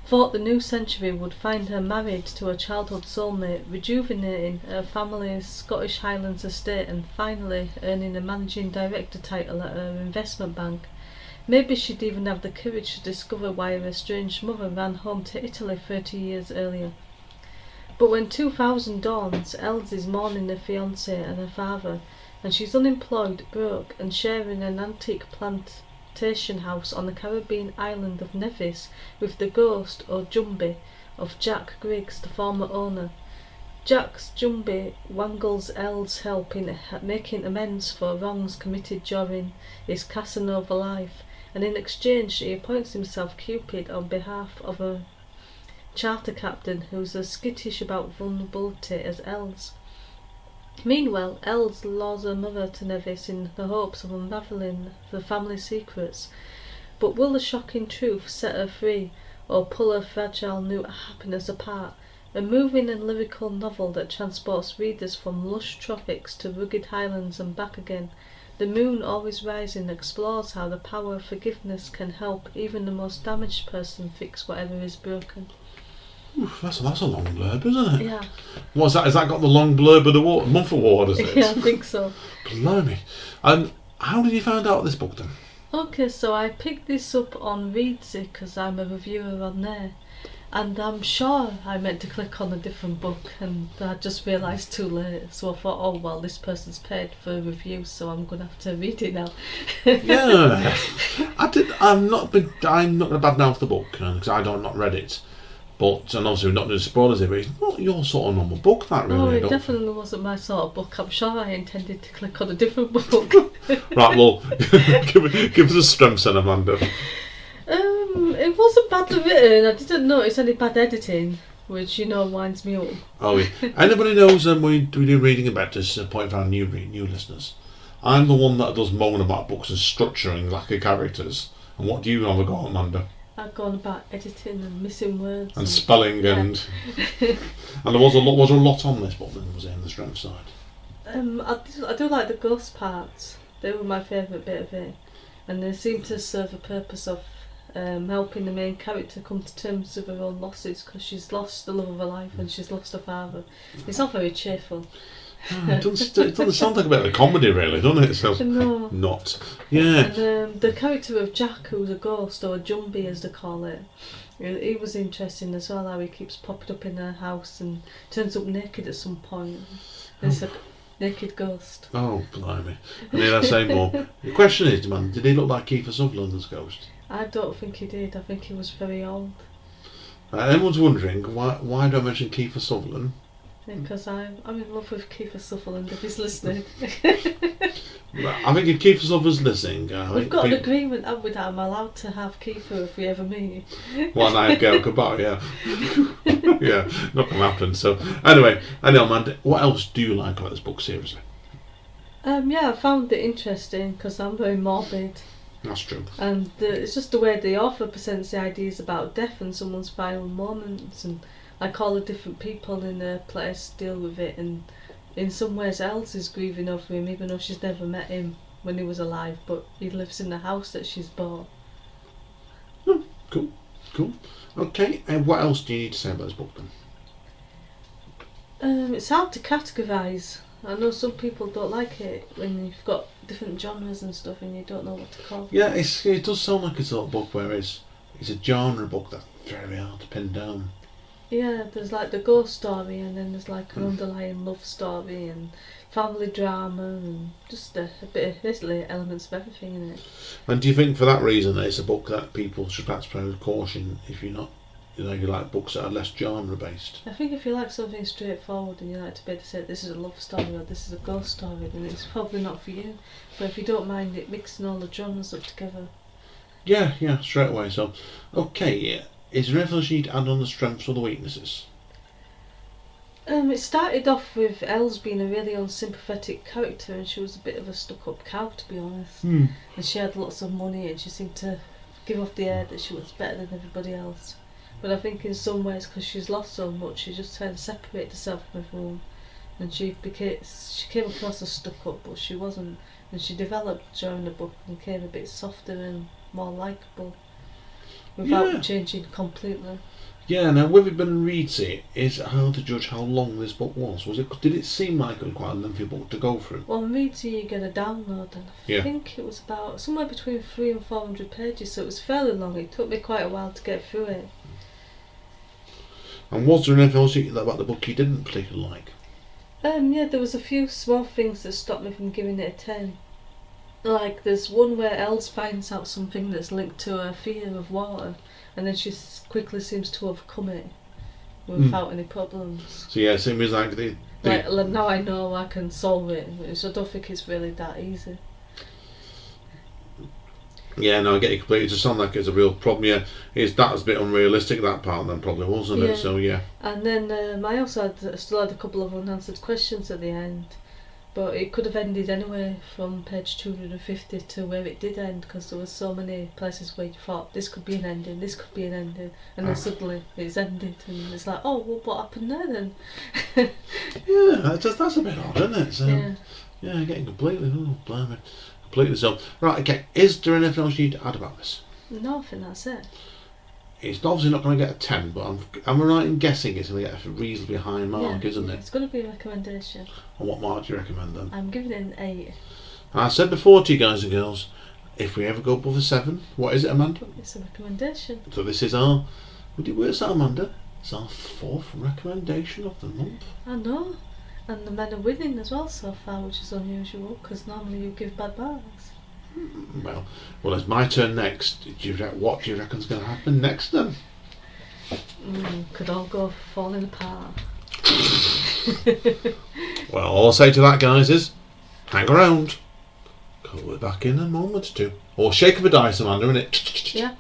Speaker 2: thought the new century would find her married to a childhood soulmate, rejuvenating her family's Scottish Highlands estate and finally earning a managing director title at her investment bank. Maybe she'd even have the courage to discover why her estranged mother ran home to Italy 30 years earlier. But when 2000 dawns, Els is mourning her fiancé and her father, and she's unemployed, broke, and sharing an antique plantation house on the Caribbean island of Nevis with the ghost, or Jumbie, of Jack Griggs, the former owner. Jack's Jumbie wangles Els' help in making amends for wrongs committed during his Casanova life, and in exchange he appoints himself Cupid on behalf of a charter captain who's as skittish about vulnerability as Els. Meanwhile, Els lures her mother to Nevis in the hopes of unravelling the family secrets. But will the shocking truth set her free, or pull her fragile new happiness apart? A moving and lyrical novel that transports readers from lush tropics to rugged highlands and back again. The Moon Always Rising explores how the power of forgiveness can help even the most damaged person fix whatever is broken.
Speaker 3: Oof, that's a long blurb, isn't it?
Speaker 2: Yeah.
Speaker 3: What's that? Has that got the long blurb of the month award, is it?
Speaker 2: Yeah, I think so.
Speaker 3: Blimey. And how did you find out this book then?
Speaker 2: Okay, so I picked this up on Readsy because I'm a reviewer on there, and I'm sure I meant to click on a different book and I just realised too late, so I thought, oh well, this person's paid for a review, so I'm going to have to read it now.
Speaker 3: Yeah. I'm not a bad mouth the book because I don't not read it. But, and obviously we're not doing spoilers here, but it's not your sort of normal book, that really.
Speaker 2: Oh,
Speaker 3: I
Speaker 2: it
Speaker 3: don't
Speaker 2: definitely wasn't my sort of book. I'm sure I intended to click on a different book.
Speaker 3: Right, well, give us a strength then, Amanda.
Speaker 2: It wasn't badly written. I didn't notice any bad editing, which, winds me up.
Speaker 3: Oh, yeah. Anybody knows we do reading in bed, just a point for our new listeners. I'm the one that does moan about books and structuring lack of characters. And what do you have a go, Amanda?
Speaker 2: I've gone about editing and missing words.
Speaker 3: And spelling and... And there was a lot on this book that was in the strength side.
Speaker 2: I do like the ghost parts. They were my favourite bit of it. And they seem to serve a purpose of helping the main character come to terms with her own losses, because she's lost the love of her life and she's lost her father. It's not very cheerful.
Speaker 3: It doesn't sound like a bit of a comedy, really, doesn't it? So,
Speaker 2: no.
Speaker 3: Not. Yeah.
Speaker 2: And the character of Jack, who's a ghost, or a Jumbie as they call it, he was interesting as well, how he keeps popping up in her house and turns up naked at some point. It's a naked ghost.
Speaker 3: Oh, blimey. I mean, I say more. The question is, man, did he look like Kiefer Sutherland's ghost?
Speaker 2: I don't think he did. I think he was very old.
Speaker 3: Everyone's wondering why do I mention Kiefer Sutherland?
Speaker 2: Because I'm in love with Kiefer Sutherland, if he's listening.
Speaker 3: I think if Kiefer Sutherland's listeing,
Speaker 2: We've got an agreement, haven't we, that I'm allowed to have Kiefer if we ever meet.
Speaker 3: One night go goodbye, yeah. Yeah, not gonna happen. So anyway, Amanda, what else do you like about this book, seriously?
Speaker 2: Yeah, I found it interesting because I'm very morbid.
Speaker 3: That's true.
Speaker 2: And it's just the way the author presents the ideas about death and someone's final moments, and like all the different people in the place deal with it, and in some ways Els is grieving over him even though she's never met him when he was alive, but he lives in the house that she's bought.
Speaker 3: Cool. Okay, and what else do you need to say about this book then?
Speaker 2: It's hard to categorise. I know some people don't like it when you've got different genres and stuff and you don't know what to call it.
Speaker 3: Yeah, it does sound like it's a book where it's a genre book that's very hard to pin down.
Speaker 2: Yeah, there's like the ghost story, and then there's like an underlying love story and family drama, and just a bit of basically elements of everything in it.
Speaker 3: And do you think for that reason that it's a book that people should perhaps play with caution if you're not, you like books that are less genre based?
Speaker 2: I think if you like something straightforward and you like to be able to say this is a love story or this is a ghost story, then it's probably not for you. But if you don't mind it mixing all the genres up together.
Speaker 3: Yeah, straight away. So, okay, yeah. Is there anything else you need to add on the strengths or the weaknesses?
Speaker 2: It started off with Els being a really unsympathetic character, and she was a bit of a stuck-up cow, to be honest. And she had lots of money, and she seemed to give off the air that she was better than everybody else. But I think in some ways, because she's lost so much, she just kind of separated herself from everyone, and she came across as stuck-up, but she wasn't. And she developed during the book and became a bit softer and more likeable, without changing completely.
Speaker 3: Yeah, now with it been read is it hard to judge how long this book was? Did it seem like it was quite a lengthy book to go through?
Speaker 2: Well, on read you get a download, and I think it was about somewhere between 300 and 400 pages, so it was fairly long. It took me quite a while to get through it.
Speaker 3: And was there anything else about the book you didn't particularly like?
Speaker 2: Yeah, there was a few small things that stopped me from giving it a 10. Like, there's one where Els finds out something that's linked to her fear of water, and then she quickly seems to overcome it without any problems.
Speaker 3: So yeah, it seems like
Speaker 2: like now I know I can solve it, which I don't think it's really that easy.
Speaker 3: Yeah, no, I get you completely. It just sounds like it's a real problem. Yeah, that a bit unrealistic, that part then probably, wasn't it? So yeah.
Speaker 2: And then I still had a couple of unanswered questions at the end, but it could have ended anyway from page 250 to where it did end, because there were so many places where you thought this could be an ending, and then suddenly it's ended, and it's like, oh, well, what happened there then?
Speaker 3: Yeah, that's a bit odd, isn't it? So, yeah, getting completely, completely so. Right, okay, is there anything else you need to add about this?
Speaker 2: No, I think that's it.
Speaker 3: It's obviously not going to get a 10, but I'm right in guessing it's going to get a reasonably high mark, isn't it?
Speaker 2: It's going to be a recommendation.
Speaker 3: And what mark do you recommend then?
Speaker 2: I'm giving it an 8.
Speaker 3: I said before to you guys and girls, if we ever go above a 7, what is it, Amanda?
Speaker 2: It's a recommendation.
Speaker 3: So this is our, where's that, Amanda? It's our 4th recommendation of the month.
Speaker 2: I know. And the men are winning as well so far, which is unusual, because normally you give bad marks.
Speaker 3: Well, it's my turn next. What do you reckon's going to happen next then?
Speaker 2: Could all go falling apart.
Speaker 3: Well, all I'll say to that, guys, is hang around. Because we'll be back in a moment or two. Or shake of a dice, Amanda, innit?
Speaker 2: Yeah.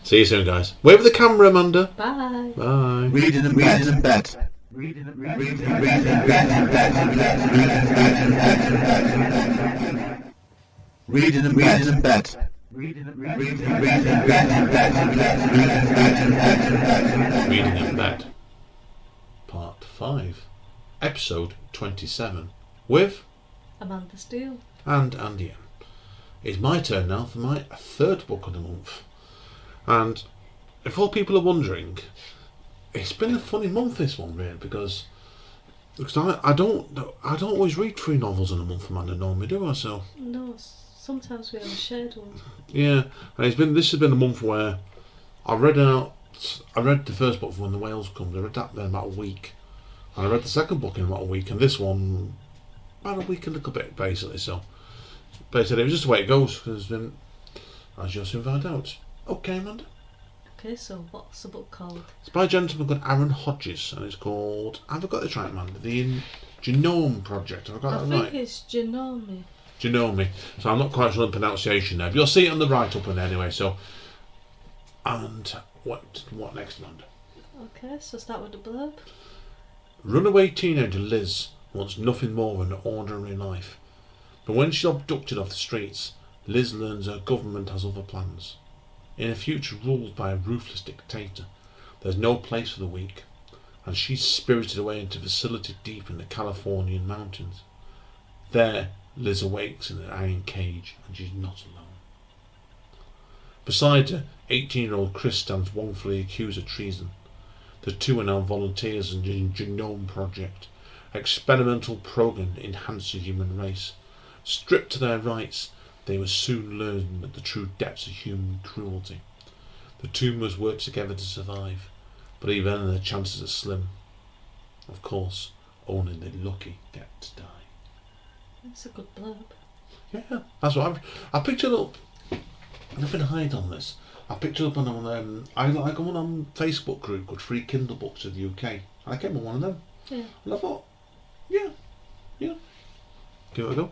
Speaker 3: See you soon, guys. Wave at the camera, Amanda.
Speaker 2: Bye.
Speaker 3: Bye.
Speaker 1: Reading in bed. Reading in bed.
Speaker 3: Reading in Bed, Part 5, Episode 27, with
Speaker 2: Amanda Steele
Speaker 3: and Andy M. It's my turn now for my 3rd book of the month. And if all people are wondering, it's been a funny month, this one, really, because I don't always read 3 novels in a month, Amanda, normally, do I? So
Speaker 2: no, sometimes we have a shared one.
Speaker 3: Yeah, and this has been a month where I read the first book from When the Whales Come. I read that in about a week, and I read the second book in about a week, and this one about a week a little bit, basically. So basically it was just the way it goes, because then, as you'll soon find out, Okay, Amanda.
Speaker 2: Okay, so what's the book called?
Speaker 3: It's by a gentleman called Aaron Hodges, and it's called, have I got this right, Amanda? The Genome Project. Have I got
Speaker 2: I
Speaker 3: that
Speaker 2: think
Speaker 3: right?
Speaker 2: it's Genome.
Speaker 3: Genome. So I'm not quite sure on the pronunciation there, but you'll see it on the write-up one anyway. So, and what next, Amanda?
Speaker 2: Okay, so start with the blurb.
Speaker 3: Runaway teenager Liz wants nothing more than an ordinary life, but when she's abducted off the streets, Liz learns her government has other plans. In a future ruled by a ruthless dictator, there's no place for the weak, and she's spirited away into a facility deep in the Californian mountains. There, Liz awakes in an iron cage, and she's not alone. Beside her, 18-year-old Chris stands wrongfully accused of treason. The two are now volunteers in the Genome Project, an experimental program to enhance the human race. Stripped to their rights, they will soon learn the true depths of human cruelty. The two must work together to survive, but even then their chances are slim. Of course, only the lucky get to die.
Speaker 2: That's a good blurb.
Speaker 3: Yeah, that's what I picked it up. Nothing to hide on this. I picked it up on I got one on Facebook group called Free Kindle Books of the UK, and I came on one of them.
Speaker 2: Yeah.
Speaker 3: And I thought, yeah, give it a go.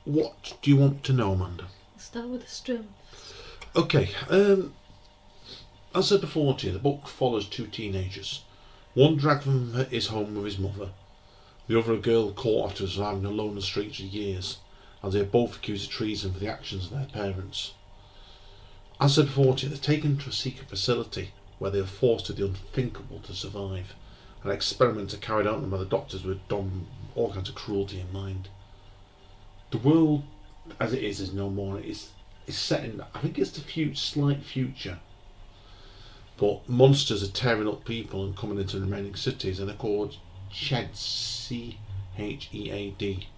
Speaker 3: What do you want to know, Amanda?
Speaker 2: Start with the string.
Speaker 3: Okay, as I said before to you, the book follows two teenagers. One dragged from his home with his mother, the other a girl caught after surviving alone on the streets for years, as they are both accused of treason for the actions of their parents. As I said before to you, they're taken to a secret facility where they are forced to do the unthinkable to survive. An experiment carried out on them by the doctors with all kinds of cruelty in mind. The world, as it is no more. It's set in, I think it's the slight future. But monsters are tearing up people and coming into the remaining cities, and they're called Chead, Chead.
Speaker 2: Okay.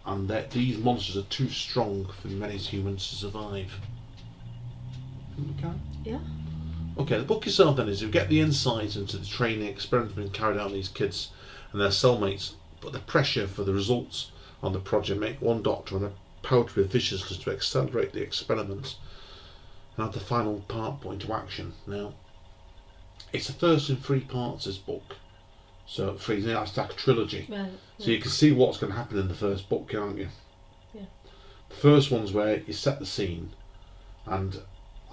Speaker 3: And these monsters are too strong for many humans to survive. Okay.
Speaker 2: Yeah.
Speaker 3: Okay, the book itself then is you get the insight into the training experiments being carried out on these kids and their cellmates, but the pressure for the results on the project make one doctor on a power with viciousness to accelerate the experiments and have the final part put into action. Now, it's the first in 3 parts, this book. So that's like a trilogy.
Speaker 2: Right.
Speaker 3: So you can see what's going to happen in the first book, can't you?
Speaker 2: Yeah.
Speaker 3: The first one's where you set the scene, and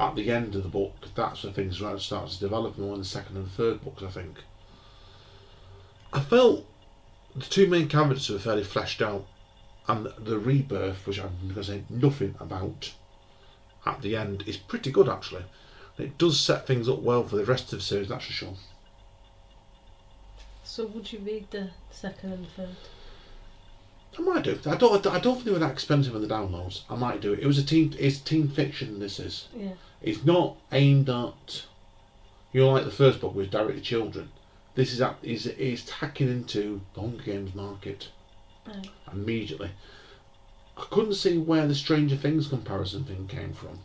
Speaker 3: at the end of the book, that's where things start to develop more in the second and third books, I think. I felt the two main characters were fairly fleshed out, and the rebirth, which I'm going to say nothing about at the end, is pretty good actually. It does set things up well for the rest of the series, that's for sure.
Speaker 2: So would you read the second and third?
Speaker 3: I might do. I don't think they were that expensive in the downloads. I might do it. It's teen fiction, this is.
Speaker 2: Yeah.
Speaker 3: It's not aimed at, like the first book was directed at children. This is tacking into the Hunger Games market.
Speaker 2: Right.
Speaker 3: Immediately. I couldn't see where the Stranger Things comparison thing came from.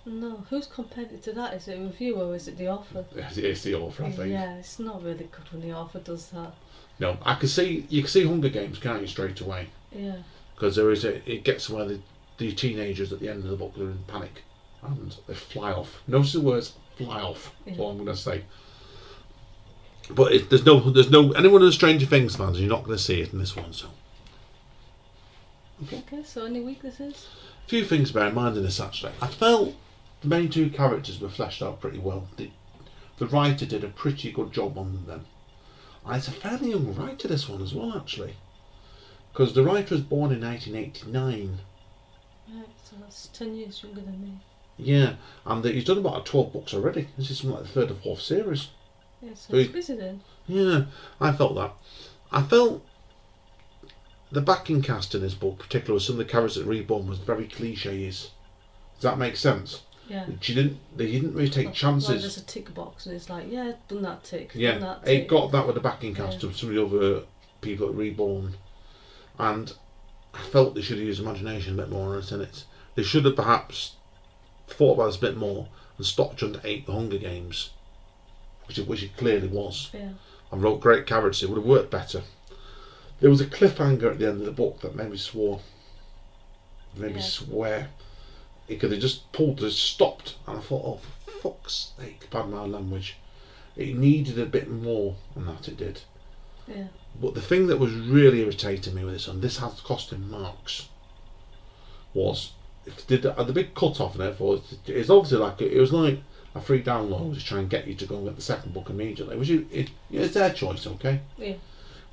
Speaker 2: No, who's compared it to that? Is it a reviewer or is it the author?
Speaker 3: It's the author, I think.
Speaker 2: Yeah, it's not really good when the author does that.
Speaker 3: No, you can see Hunger Games, can't you, straight away?
Speaker 2: Yeah.
Speaker 3: Because it gets where the teenagers at the end of the book, they're in panic and they fly off. Notice the words fly off. That's all I'm going to say. But there's no anyone in Stranger Things fans, you're not going to see it in this one. So.
Speaker 2: Okay. So any weaknesses?
Speaker 3: A few things to bear in mind in this actually. I felt the main two characters were fleshed out pretty well. The writer did a pretty good job on them. And it's a fairly young writer, this one as well, actually. Because the writer was born in 1989.
Speaker 2: Right, so that's 10 years younger than me.
Speaker 3: Yeah, and he's done about 12 books already. This is something like the third or fourth series.
Speaker 2: Yeah, so he's busy then.
Speaker 3: Yeah, I felt that. I felt the backing cast in this book, particularly with some of the characters at Reborn, was very cliché-ish. Does that make sense?
Speaker 2: Yeah.
Speaker 3: They didn't really take chances.
Speaker 2: Like there's a tick box and it's like, yeah, done that tick,
Speaker 3: Yeah,
Speaker 2: done that tick.
Speaker 3: it got that with the backing cast of some of the other people at Reborn. And I felt they should have used imagination a bit more on it, and they should have perhaps thought about this a bit more and stopped trying to ape the Hunger Games, which it clearly was.
Speaker 2: Yeah.
Speaker 3: And wrote great characters. It would have worked better. There was a cliffhanger at the end of the book that made me swore. Made me swear. it could have just pulled, just stopped, and I thought, oh, for fuck's sake, pardon my language. It needed a bit more than that, it did.
Speaker 2: Yeah.
Speaker 3: But the thing that was really irritating me with this, and this has cost him marks, was it did the big cut off in it. It's obviously like it was like a free download to try and get you to go and get the second book immediately. Which it's their choice, okay?
Speaker 2: Yeah.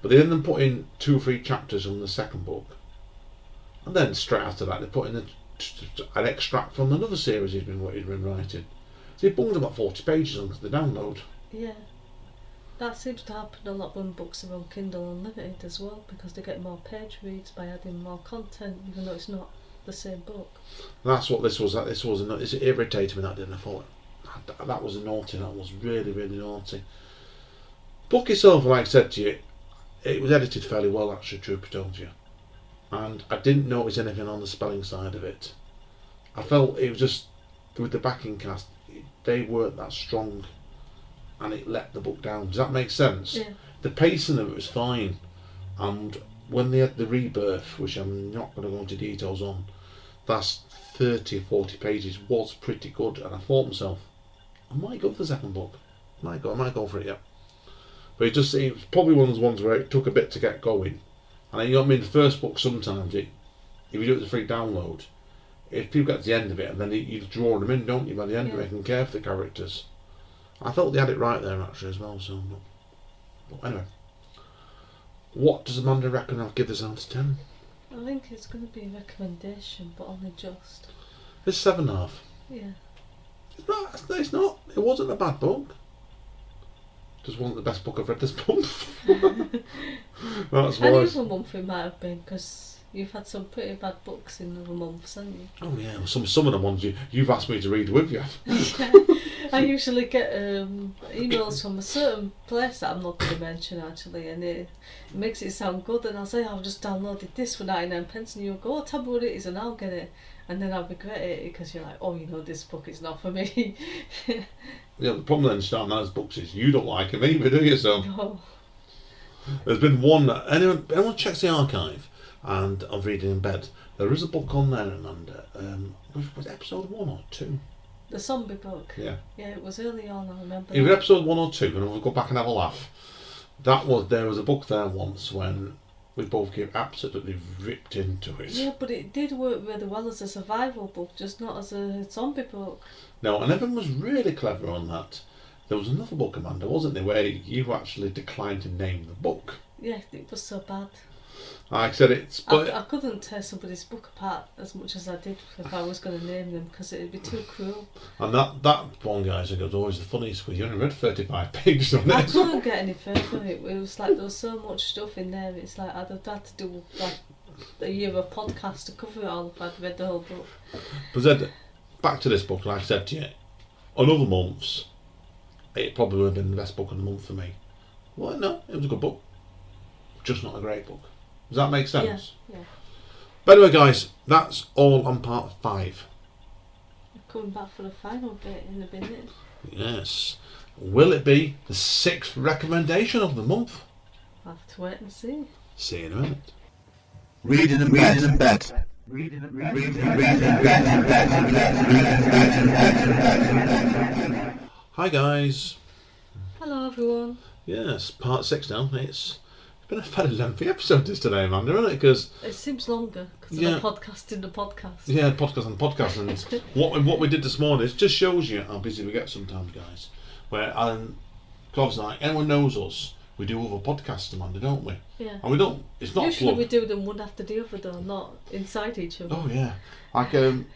Speaker 3: But they then put in 2 or 3 chapters from the second book, and then straight after that they put in an extract from another series he's been writing. So he bunged about 40 pages onto the download.
Speaker 2: Yeah. That seems to happen a lot when books are on Kindle Unlimited as well, because they get more page reads by adding more content, even though it's not the same book.
Speaker 3: That's what this was. It irritated me, that didn't I? Thought that was naughty. That was really, really naughty. Book itself, like I said to you, it was edited fairly well, actually, truth be told you. And I didn't notice anything on the spelling side of it. I felt it was just, with the backing cast, they weren't that strong, and it let the book down. Does that make sense?
Speaker 2: Yeah.
Speaker 3: The pacing of it was fine, and when they had the rebirth, which I'm not going to go into details on, that's 30 or 40 pages, was pretty good, and I thought to myself, I might go for the second book. I might go for it, yeah. But it was probably one of those ones where it took a bit to get going. And you know what I mean, the first book sometimes, if you do it as a free download, if people get to the end of it, and then you draw them in, don't you, by the end of it, and care for the characters. I felt they had it right there, actually, as well, so... But anyway. What does Amanda reckon I'll give this out of 10?
Speaker 2: I think it's going to be a recommendation, but only just.
Speaker 3: It's 7.5.
Speaker 2: Yeah.
Speaker 3: It's not. It wasn't a bad book. Just wasn't the best book I've read this month. That's why.
Speaker 2: Any other month it might have been, because you've had some pretty bad books in other months, haven't you?
Speaker 3: Oh yeah, well, some of the ones you've asked me to read with you.
Speaker 2: I usually get emails from a certain place that I'm not going to mention, actually, and it makes it sound good, and I'll say, I've just downloaded this for 99 pence, and you'll go, oh, tell me what it is, and I'll get it, and then I'll regret it, because you're like, oh, you know, this book is not for me.
Speaker 3: Yeah, the problem then starting those books is you don't like them either, do you? So
Speaker 2: No.
Speaker 3: there's been one. Anyone checks the archive and of Reading in Bed, there is a book on there, Amanda. Was it episode 1 or 2?
Speaker 2: The zombie book.
Speaker 3: Yeah.
Speaker 2: Yeah, it was early on, I remember.
Speaker 3: It was episode 1 or 2, and we'll go back and have a laugh. There was a book there once when we both get absolutely ripped into it.
Speaker 2: Yeah, but it did work really well as a survival book, just not as a zombie book.
Speaker 3: No, and everyone was really clever on that. There was another book, Amanda, wasn't there, where you actually declined to name the book.
Speaker 2: Yeah, it was so bad.
Speaker 3: Like I said,
Speaker 2: I couldn't tear somebody's book apart as much as I did if I was going to name them, because it'd be too cruel.
Speaker 3: And that one, guys, I was always the funniest, because you only read 35 pages on it.
Speaker 2: I couldn't get any further. It was like there was so much stuff in there. It's like I'd have had to do like a year of podcast to cover it all if I'd read the whole book.
Speaker 3: But then, back to this book, like I said to you, on other months, it probably would have been the best book of the month for me. Well, no, it was a good book, just not a great book. Does that make sense?
Speaker 2: Yeah.
Speaker 3: But anyway, guys, that's all on part 5.
Speaker 2: We're coming back for the final bit in a minute.
Speaker 3: Yes. Will it be the 6th recommendation of the month?
Speaker 2: I'll have to wait and see.
Speaker 3: See you in a minute.
Speaker 1: Reading in bed.
Speaker 3: Hi, guys.
Speaker 2: Hello, everyone.
Speaker 3: Yes, part 6 now. It's been a fairly lengthy episode this today, Amanda, isn't it? Because
Speaker 2: it seems longer because
Speaker 3: Yeah.
Speaker 2: of the podcast in the podcast.
Speaker 3: yeah, podcast and podcast, and what we did this morning, it just shows you how busy we get sometimes, guys. Where because like anyone knows us, we do other podcasts, Amanda, don't we?
Speaker 2: Yeah.
Speaker 3: And we don't. It's not
Speaker 2: Usually
Speaker 3: plug.
Speaker 2: we do them one after the other, though, not inside each other.
Speaker 3: Oh yeah, like one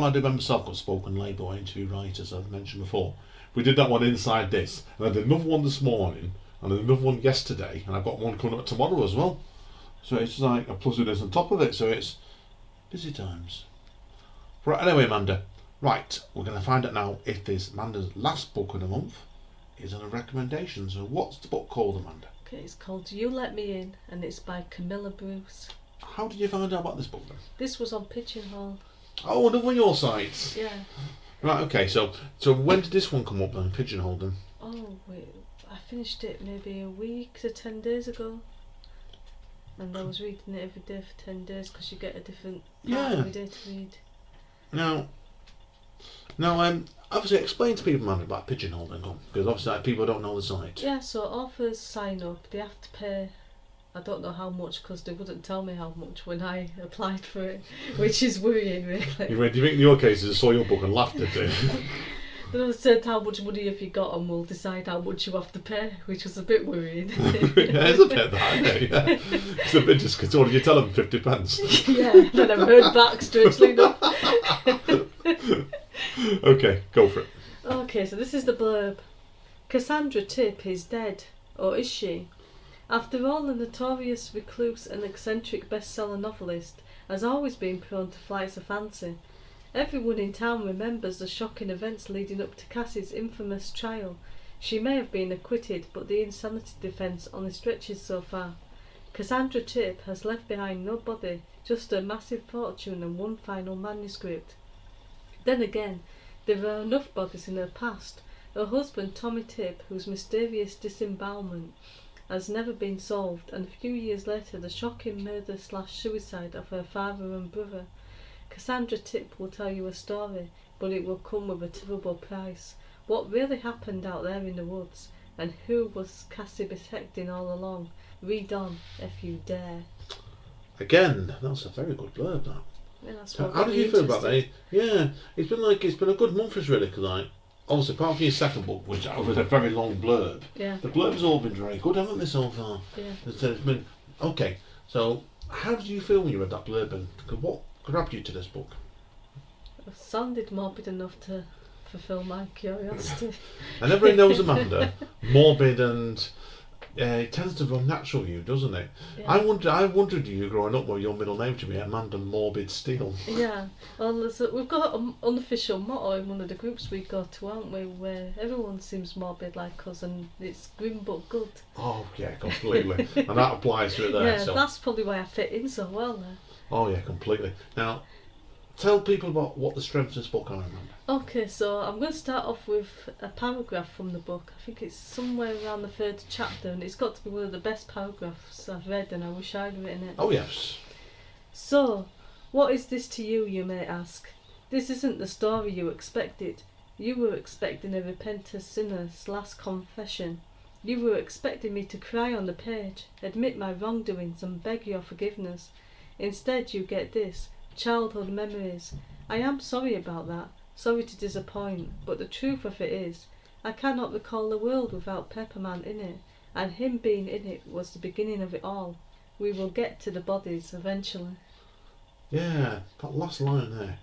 Speaker 3: I did by myself got spoken labour by interview writers, as I mentioned before. We did that one inside this, and I did another one this morning, and another one yesterday, and I've got one coming up tomorrow as well. So it's like a plus this on top of it, so it's busy times. Right, anyway, Amanda, right, we're going to find out now if this Amanda's last book of the month is on a recommendation. So what's the book called, Amanda?
Speaker 2: Okay, it's called You Let Me In, and it's by Camilla Bruce.
Speaker 3: How did you find out about this book then?
Speaker 2: This was on Pigeonhole.
Speaker 3: Oh, another one of your sites.
Speaker 2: Yeah.
Speaker 3: Right, okay, so when did this one come up then, Pigeonhole then?
Speaker 2: Oh, wait, I finished it maybe a week to 10 days ago. and I was reading it every day for 10 days because you get a different part
Speaker 3: Yeah.
Speaker 2: every day to read.
Speaker 3: Now, obviously explain to people, man, about pigeonholing, because obviously people don't know the site.
Speaker 2: Yeah, so authors sign up, they have to pay, I don't know how much because they wouldn't tell me how much when I applied for it, which is worrying really.
Speaker 3: Do you think in your case they saw your book and laughed at it?
Speaker 2: They said how much money have you got and we'll decide how much you have to pay, which was a bit worrying.
Speaker 3: Yeah, it's a bit that, isn't it? Yeah. It's a bit just because what did you tell them, 50 pence?
Speaker 2: Yeah, then I've heard back strangely enough.
Speaker 3: Okay, go for it.
Speaker 2: Okay, so this is the blurb. Cassandra Tipp is dead, or is she? After all, the notorious recluse and eccentric bestseller novelist has always been prone to flights of fancy. Everyone in town remembers the shocking events leading up to Cassie's infamous trial. She may have been acquitted, but the insanity defence only stretches so far. Cassandra Tipp has left behind no body, just a massive fortune and one final manuscript. Then again, there are enough bodies in her past. Her husband, Tommy Tipp, whose mysterious disembowelment has never been solved, and a few years later the shocking murder/suicide of her father and brother. Cassandra Tipp will tell you a story, but it will come with a terrible price. What really happened out there in the woods, and who was Cassie protecting all along? Read on, if you dare.
Speaker 3: Again, that's a very good blurb, that.
Speaker 2: Yeah, that's
Speaker 3: So
Speaker 2: what
Speaker 3: how
Speaker 2: got
Speaker 3: did
Speaker 2: me
Speaker 3: you feel about that?
Speaker 2: interested.
Speaker 3: Yeah, it's been a good month for us really, because obviously apart from your second book, which was a very long blurb,
Speaker 2: Yeah,
Speaker 3: the blurbs all been very good, haven't they, so far?
Speaker 2: yeah.
Speaker 3: It's been okay. So how did you feel when you read that blurb, and what grabbed you to this book?
Speaker 2: It sounded morbid enough to fulfil my curiosity.
Speaker 3: And everybody knows Amanda, morbid, and it tends to run natural you, doesn't it?
Speaker 2: Yeah.
Speaker 3: I wondered you growing up what your middle name to be Amanda Morbid Steele.
Speaker 2: Yeah, well, we've got an unofficial motto in one of the groups we go to, aren't we, where everyone seems morbid like us and it's grim but good.
Speaker 3: Oh yeah, completely. And that applies to it there.
Speaker 2: Yeah,
Speaker 3: So.
Speaker 2: that's probably why I fit in so well there.
Speaker 3: Oh yeah, completely. Now, tell people about what the strengths of this book are, Amanda.
Speaker 2: Okay, so I'm going to start off with a paragraph from the book. I think it's somewhere around the third chapter and it's got to be one of the best paragraphs I've read and I wish I'd written it.
Speaker 3: Oh yes.
Speaker 2: So, what is this to you, you may ask? This isn't the story you expected. You were expecting a repentant sinner's last confession. You were expecting me to cry on the page, admit my wrongdoings and beg your forgiveness. Instead you get this, childhood memories. I am sorry about that, sorry to disappoint, but the truth of it is, I cannot recall the world without Pepperman in it, and him being in it was the beginning of it all. We will get to the bodies eventually.
Speaker 3: Yeah, that last line there.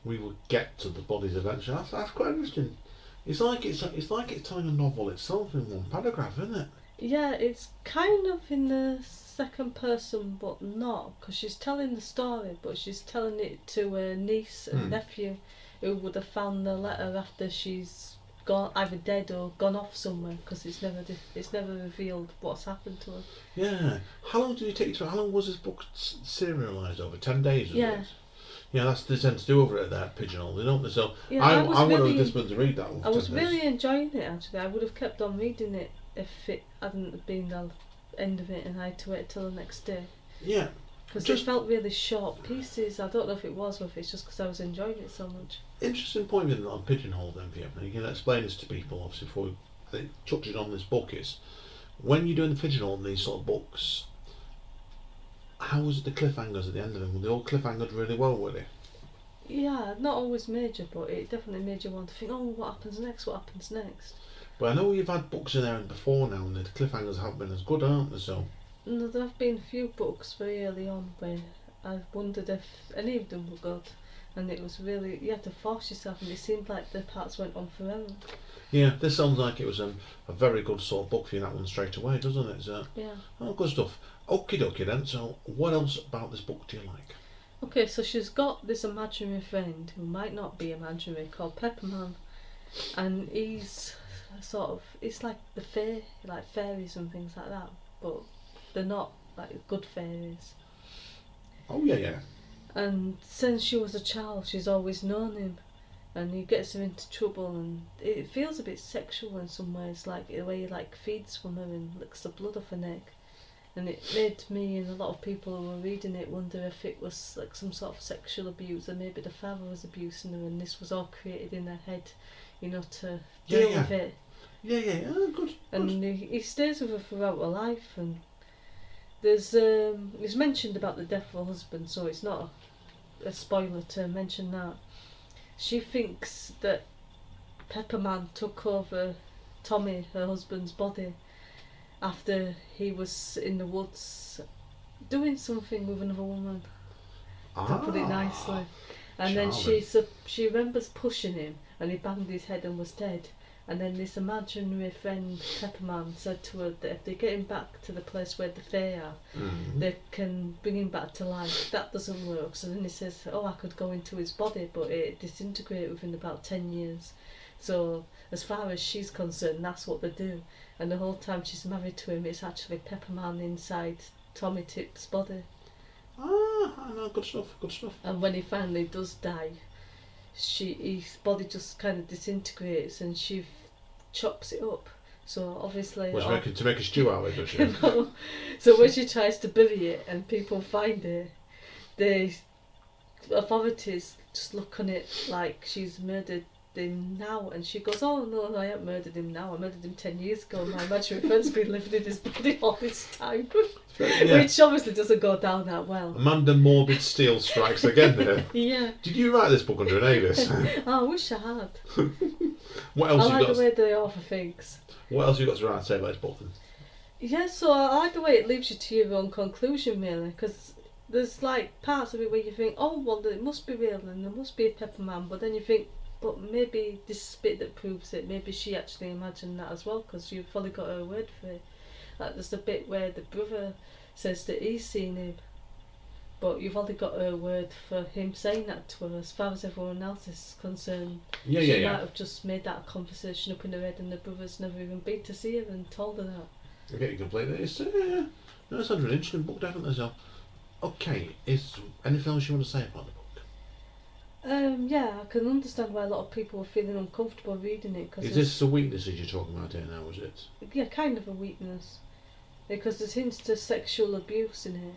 Speaker 3: We will get to the bodies eventually. That's quite interesting. It's like it's telling a novel itself in one paragraph, isn't it?
Speaker 2: Yeah, it's kind of in the second person, but not, because she's telling the story, but she's telling it to her niece and nephew, who would have found the letter after she's gone, either dead or gone off somewhere, because it's never revealed what's happened to her.
Speaker 3: Yeah. How long did it take you to? How long was this book serialised over? 10 days. Was
Speaker 2: Yeah.
Speaker 3: It? Yeah, that's the tend to do over at that Pigeonhole, don't they? So
Speaker 2: Yeah,
Speaker 3: I
Speaker 2: was
Speaker 3: wanted
Speaker 2: really-
Speaker 3: this one to read that.
Speaker 2: I was really enjoying it actually. I would have kept on reading it if it hadn't been the end of it and I had to wait till the next day.
Speaker 3: Yeah.
Speaker 2: Because
Speaker 3: Just-
Speaker 2: it felt really short pieces. I don't know if it was or if it's just because I was enjoying it so much.
Speaker 3: Interesting point on Pigeonhole then, for you. You can explain this to people, obviously, before we touch on this book is, when you're doing the Pigeonhole in these sort of books, how was it the cliffhangers at the end of them? Were they all cliffhangered really well, were they?
Speaker 2: Yeah, not always major, but it definitely made you want to think, oh, what happens next, what happens next?
Speaker 3: But I know you've had books in there before now, and the cliffhangers haven't been as good, aren't they? So,
Speaker 2: No, there have been a few books very early on where I wondered if any of them were good, and it was really, you had to force yourself, and it seemed like the parts went on forever.
Speaker 3: yeah, this sounds like it was a very good sort of book for you, that one straight away, doesn't it? So,
Speaker 2: Yeah.
Speaker 3: oh, good stuff. Okie dokie then, so what else about this book do you like?
Speaker 2: Okay, so she's got this imaginary friend who might not be imaginary called Pepperman, and he's sort of, it's like the like fairies and things like that, but they're not like good fairies.
Speaker 3: Oh, yeah.
Speaker 2: And since she was a child, she's always known him, and he gets her into trouble, and it feels a bit sexual in some ways, like the way he like feeds from her and licks the blood off her neck. And it made me and a lot of people who were reading it wonder if it was like some sort of sexual abuse, or maybe the father was abusing her, and this was all created in her head, to deal with it.
Speaker 3: Yeah. Oh, good.
Speaker 2: And he stays with her throughout her life, and there's it's mentioned about the death of her husband, so it's not a spoiler to mention that. She thinks that Pepperman took over Tommy, her husband's body, after he was in the woods doing something with another woman, to put it nicely. And then she remembers pushing him, and he banged his head and was dead. And then this imaginary friend, Pepperman, said to her that if they get him back to the place where the Fae are, they can bring him back to life. That doesn't work. So then he says, I could go into his body, but it disintegrated within about 10 years. So as far as she's concerned, that's what they do. And the whole time she's married to him, it's actually Pepperman inside Tommy Tip's body.
Speaker 3: I know, good stuff.
Speaker 2: And when he finally does die, his body just kind of disintegrates, and she chops it up. So obviously,
Speaker 3: to make a stew out of it, does she?
Speaker 2: So when she tries to bury it and people find it, the authorities just look on it like she's murdered him now, and she goes, "Oh no, I haven't murdered him now. I murdered him 10 years ago. My imaginary friend's been living in his body all this time." Which obviously doesn't go down that well.
Speaker 3: Amanda Morbid Steel strikes again there.
Speaker 2: Yeah.
Speaker 3: Did you write this book under an alias?
Speaker 2: I wish I had.
Speaker 3: What else
Speaker 2: I like the way the author thinks.
Speaker 3: What else have you got to write to say about this book then?
Speaker 2: Yeah, so I like the way it leaves you to your own conclusion, really, because there's like parts of it where you think, oh well, it must be real and there must be a Pepperman, but then you think, but maybe this bit that proves it, maybe she actually imagined that as well, because you've fully got her word for it. Like there's the bit where the brother says that he's seen him, but you've only got her word for him saying that to her. As far as everyone else is concerned, she might have just made that conversation up in her head, and the brother's never even been to see her and told her that.
Speaker 3: Okay, you can play this. Yeah. No, it sounds an interesting book, definitely. So, okay, is anything else you want to say about the book?
Speaker 2: Yeah, I can understand why a lot of people are feeling uncomfortable reading it. Cause
Speaker 3: is this a weakness you're talking about here now, is it?
Speaker 2: Yeah, kind of a weakness. Because there's hints to sexual abuse in here.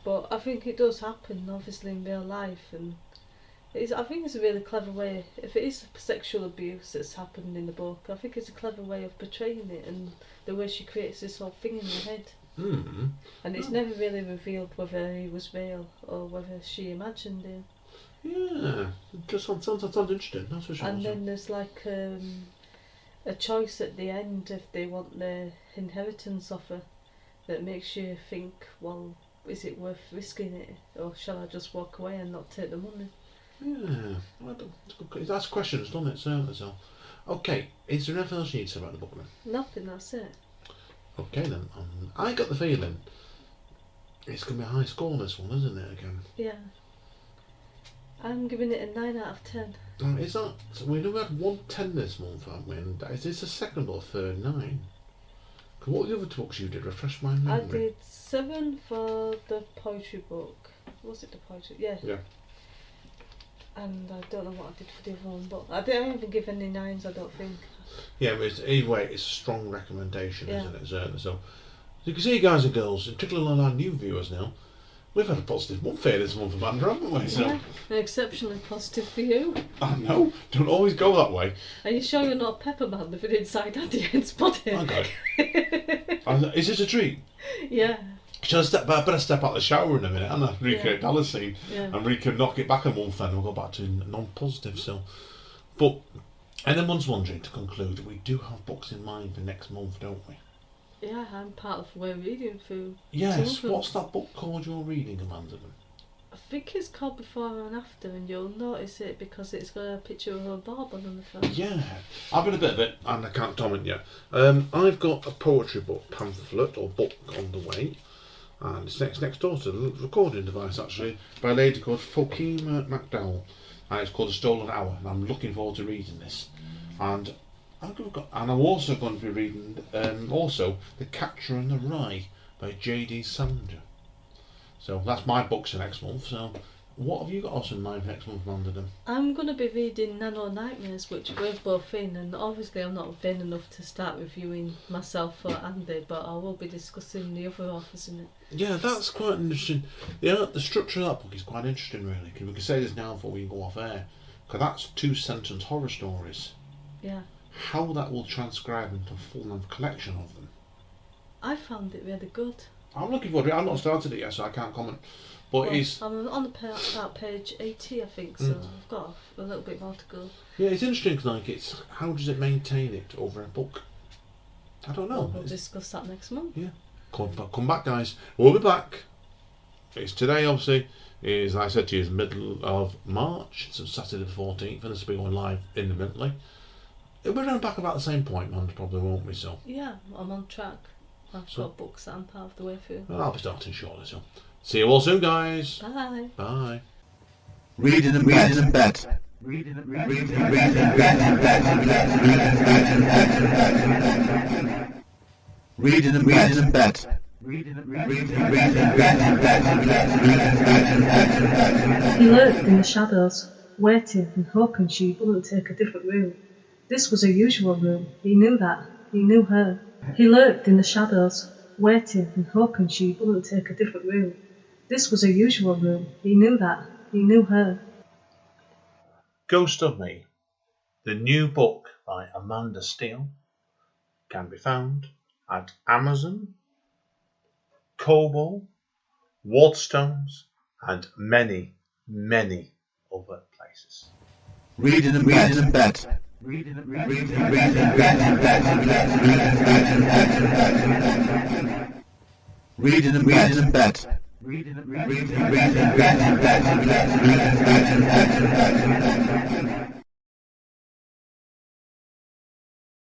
Speaker 2: But I think it does happen, obviously, in real life. And I think it's a really clever way, if it is sexual abuse that's happened in the book, I think it's a clever way of portraying it, and the way she creates this whole thing in her head.
Speaker 3: Mm-hmm.
Speaker 2: And it's never really revealed whether he was real or whether she imagined him.
Speaker 3: Yeah, it just sounds interesting, that's for sure.
Speaker 2: And then there's like a choice at the end if they want their inheritance offer that makes you think, well, is it worth risking it, or shall I just walk away and not take the money?
Speaker 3: Yeah, that's questions, doesn't it? Certainly so. Okay, is there anything else you need to say about the book then?
Speaker 2: Nothing, that's it.
Speaker 3: Okay then, I got the feeling it's going to be a high score on this one, isn't it, again?
Speaker 2: Yeah. I'm giving it a 9 out of 10.
Speaker 3: Is that... We've had 110 this month, haven't we? And is this the second or third 9? Because what were the other books you did? Refresh my memory.
Speaker 2: I did 7 for the poetry book. Was it the poetry? Yeah.
Speaker 3: Yeah.
Speaker 2: And I don't know what I did for the other one, but I didn't even give any 9s, I don't think.
Speaker 3: Yeah, but either way, it's a strong recommendation, isn't it? Certainly. So you can see, guys and girls, particularly on our new viewers now, we've had a positive month here this month, Amanda, haven't we? So,
Speaker 2: yeah, exceptionally positive for you.
Speaker 3: I know, don't always go that way.
Speaker 2: Are you sure you're not Pepperman living inside Andy's body?
Speaker 3: Oh God. Is this a treat?
Speaker 2: Yeah.
Speaker 3: Should I better step out of the shower in a minute, and I recreate Dallas scene, and we can knock it back a month, and we'll go back to non-positive. So, but anyone's wondering, to conclude, we do have books in mind for next month, don't we?
Speaker 2: Yeah, I'm part of We're Reading through.
Speaker 3: Yes, what's that book called you're reading, Amanda?
Speaker 2: I think it's called Before and After, and you'll notice it because it's got a picture of a barb on the front.
Speaker 3: Yeah, I've read a bit of it, and I can't comment yet. I've got a poetry book, pamphlet, or book on the way, and it's next door to the recording device, actually, by a lady called Fokima McDowell, and it's called A Stolen Hour, and I'm looking forward to reading this. And I'm also going to be reading The Catcher in the Rye by J.D. Salinger. So that's my books for next month. So what have you got us in mind next month, Amanda?
Speaker 2: I'm going to be reading Nano Nightmares, which we're both in, and obviously I'm not vain enough to start reviewing myself or Andy, but I will be discussing the other authors in it.
Speaker 3: Yeah, that's quite interesting. The structure of that book is quite interesting, really. Because we can say this now before we go off air. Because that's 2-sentence horror stories.
Speaker 2: Yeah.
Speaker 3: How that will transcribe into a full-length collection of them.
Speaker 2: I found it really good.
Speaker 3: I'm looking forward to it. I've not started it yet, so I can't comment. But it's...
Speaker 2: I'm on about page 80, I think, so I've got a little bit more to go.
Speaker 3: Yeah, it's interesting because it's how does it maintain it over a book? I don't know.
Speaker 2: We'll discuss that next month.
Speaker 3: Yeah. Come back, guys. We'll be back. It's today, obviously, is, like I said to you, is middle of March. It's Saturday the 14th, and this will be going live imminently. We're going back about the same point, man, probably, won't we? So.
Speaker 2: Yeah, I'm on track. I've got books that I'm part of the way through.
Speaker 3: Well, I'll be starting shortly, so. See you all soon, guys.
Speaker 2: Bye.
Speaker 3: Bye.
Speaker 1: Reading in bed. Reading in bed.
Speaker 2: He lurked in the shadows, waiting and hoping she wouldn't take a different route. This was her usual room. He knew that. He knew her. He lurked in the shadows, waiting and hoping she wouldn't take a different route. This was her usual room. He knew that. He knew her.
Speaker 3: Ghost of Me, the new book by Amanda Steele, can be found at Amazon, Kobo, Waterstones, and many, many other places.
Speaker 1: Reading in bed. Reading in bed. Reading in bed.